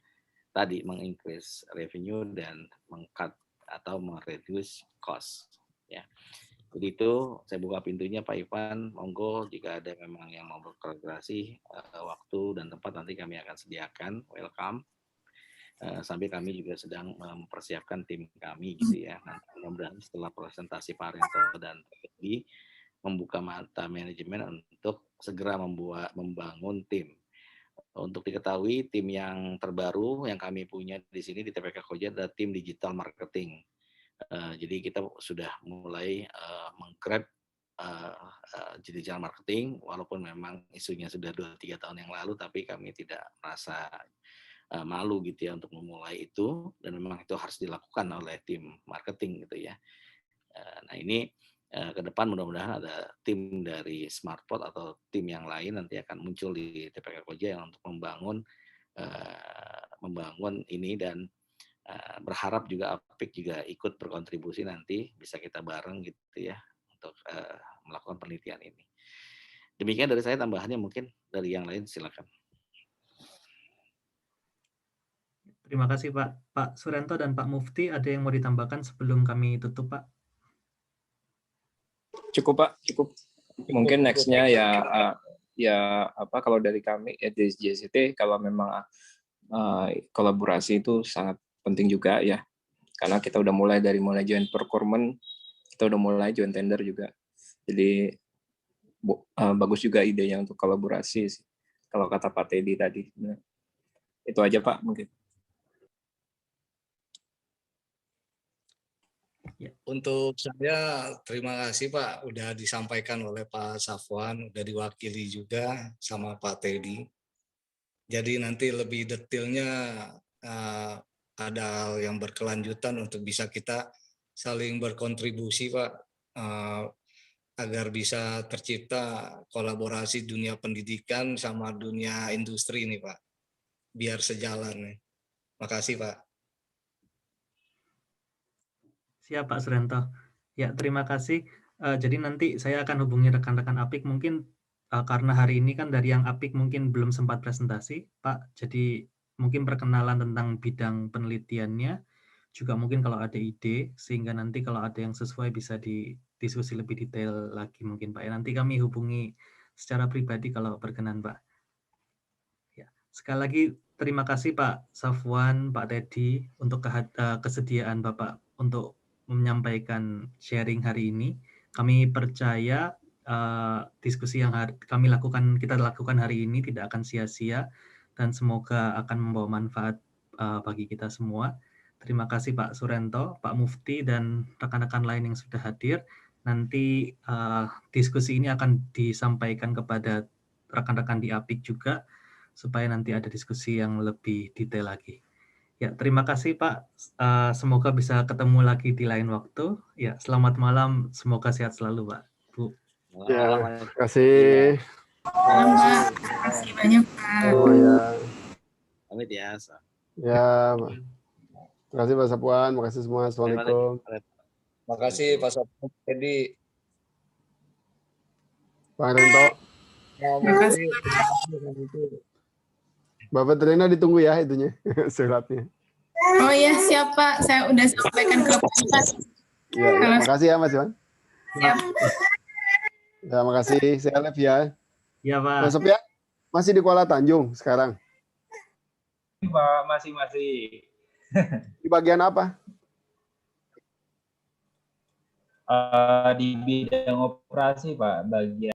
tadi mengincrease revenue dan meng-cut atau mereduce cost ya. Jadi itu saya buka pintunya Pak Ivan, monggo jika ada memang yang mau berkolaborasi, waktu dan tempat nanti kami akan sediakan, welcome. Sambil kami juga sedang mempersiapkan tim kami gitu ya. Nanti mudah-mudahan setelah presentasi Pak Rento dan Teddy membuka mata manajemen untuk segera membangun tim. Untuk diketahui, tim yang terbaru yang kami punya di sini di TPK Koja adalah tim digital marketing. Jadi kita sudah mulai menggrab digital marketing, walaupun memang isunya sudah 2-3 tahun yang lalu, tapi kami tidak merasa malu gitu ya untuk memulai itu, dan memang itu harus dilakukan oleh tim marketing gitu ya. Nah ini ke depan mudah-mudahan ada tim dari Smartport atau tim yang lain nanti akan muncul di TPK Koja yang untuk membangun ini, dan berharap juga Apik juga ikut berkontribusi nanti bisa kita bareng gitu ya untuk melakukan penelitian ini. Demikian dari saya, tambahannya mungkin dari yang lain silakan. Terima kasih Pak. Pak Surento dan Pak Mufti, ada yang mau ditambahkan sebelum kami tutup Pak? Cukup Pak, cukup. Mungkin next-nya ya apa, kalau dari kami ya di JCT, kalau memang kolaborasi itu sangat penting juga ya, karena kita udah mulai joint procurement, kita udah mulai joint tender juga. Jadi bagus juga idenya untuk kolaborasi sih, kalau kata Pak Teddy tadi. Nah, itu aja Pak mungkin. Untuk saya terima kasih Pak, udah disampaikan oleh Pak Safwan, udah diwakili juga sama Pak Teddy. Jadi nanti lebih detailnya ada hal yang berkelanjutan untuk bisa kita saling berkontribusi Pak, agar bisa tercipta kolaborasi dunia pendidikan sama dunia industri ini Pak, biar sejalan nih. Makasih Pak. Siap Pak Surento. Ya, terima kasih. Jadi nanti saya akan hubungi rekan-rekan Apik, mungkin karena hari ini kan dari yang Apik mungkin belum sempat presentasi, Pak. Jadi mungkin perkenalan tentang bidang penelitiannya, juga mungkin kalau ada ide, sehingga nanti kalau ada yang sesuai bisa didiskusi lebih detail lagi mungkin Pak. Nanti kami hubungi secara pribadi kalau berkenan Pak. Ya, sekali lagi terima kasih Pak Safwan, Pak Teddy untuk kesediaan Bapak untuk menyampaikan sharing hari ini. Kami percaya diskusi yang kita lakukan hari ini tidak akan sia-sia dan semoga akan membawa manfaat bagi kita semua. Terima kasih Pak Surento, Pak Mufti, dan rekan-rekan lain yang sudah hadir. Nanti diskusi ini akan disampaikan kepada rekan-rekan di Apik juga, supaya nanti ada diskusi yang lebih detail lagi. Ya, terima kasih Pak. Semoga bisa ketemu lagi di lain waktu. Ya, selamat malam. Semoga sehat selalu Pak. Bu. Ya, terima kasih. Malam Pak, terima kasih banyak Pak. Oh ya. Pamit ya. Ya, terima kasih Pak Safwan, terima kasih semua. Assalamualaikum. Terima kasih Pak Safwan, Teddy. Pak Rento. Terima kasih. Bapak Trina ditunggu ya itunya, suratnya. Oh iya, siap Pak. Saya udah sampaikan ke Pak. Ya, terima kasih ya Mas Iwan. Siap. Ya, makasih. Saya live ya. Ya Pak. Mas Sophia masih di Kuala Tanjung sekarang. Pak, masih. Di bagian apa? Di bidang operasi Pak, bagian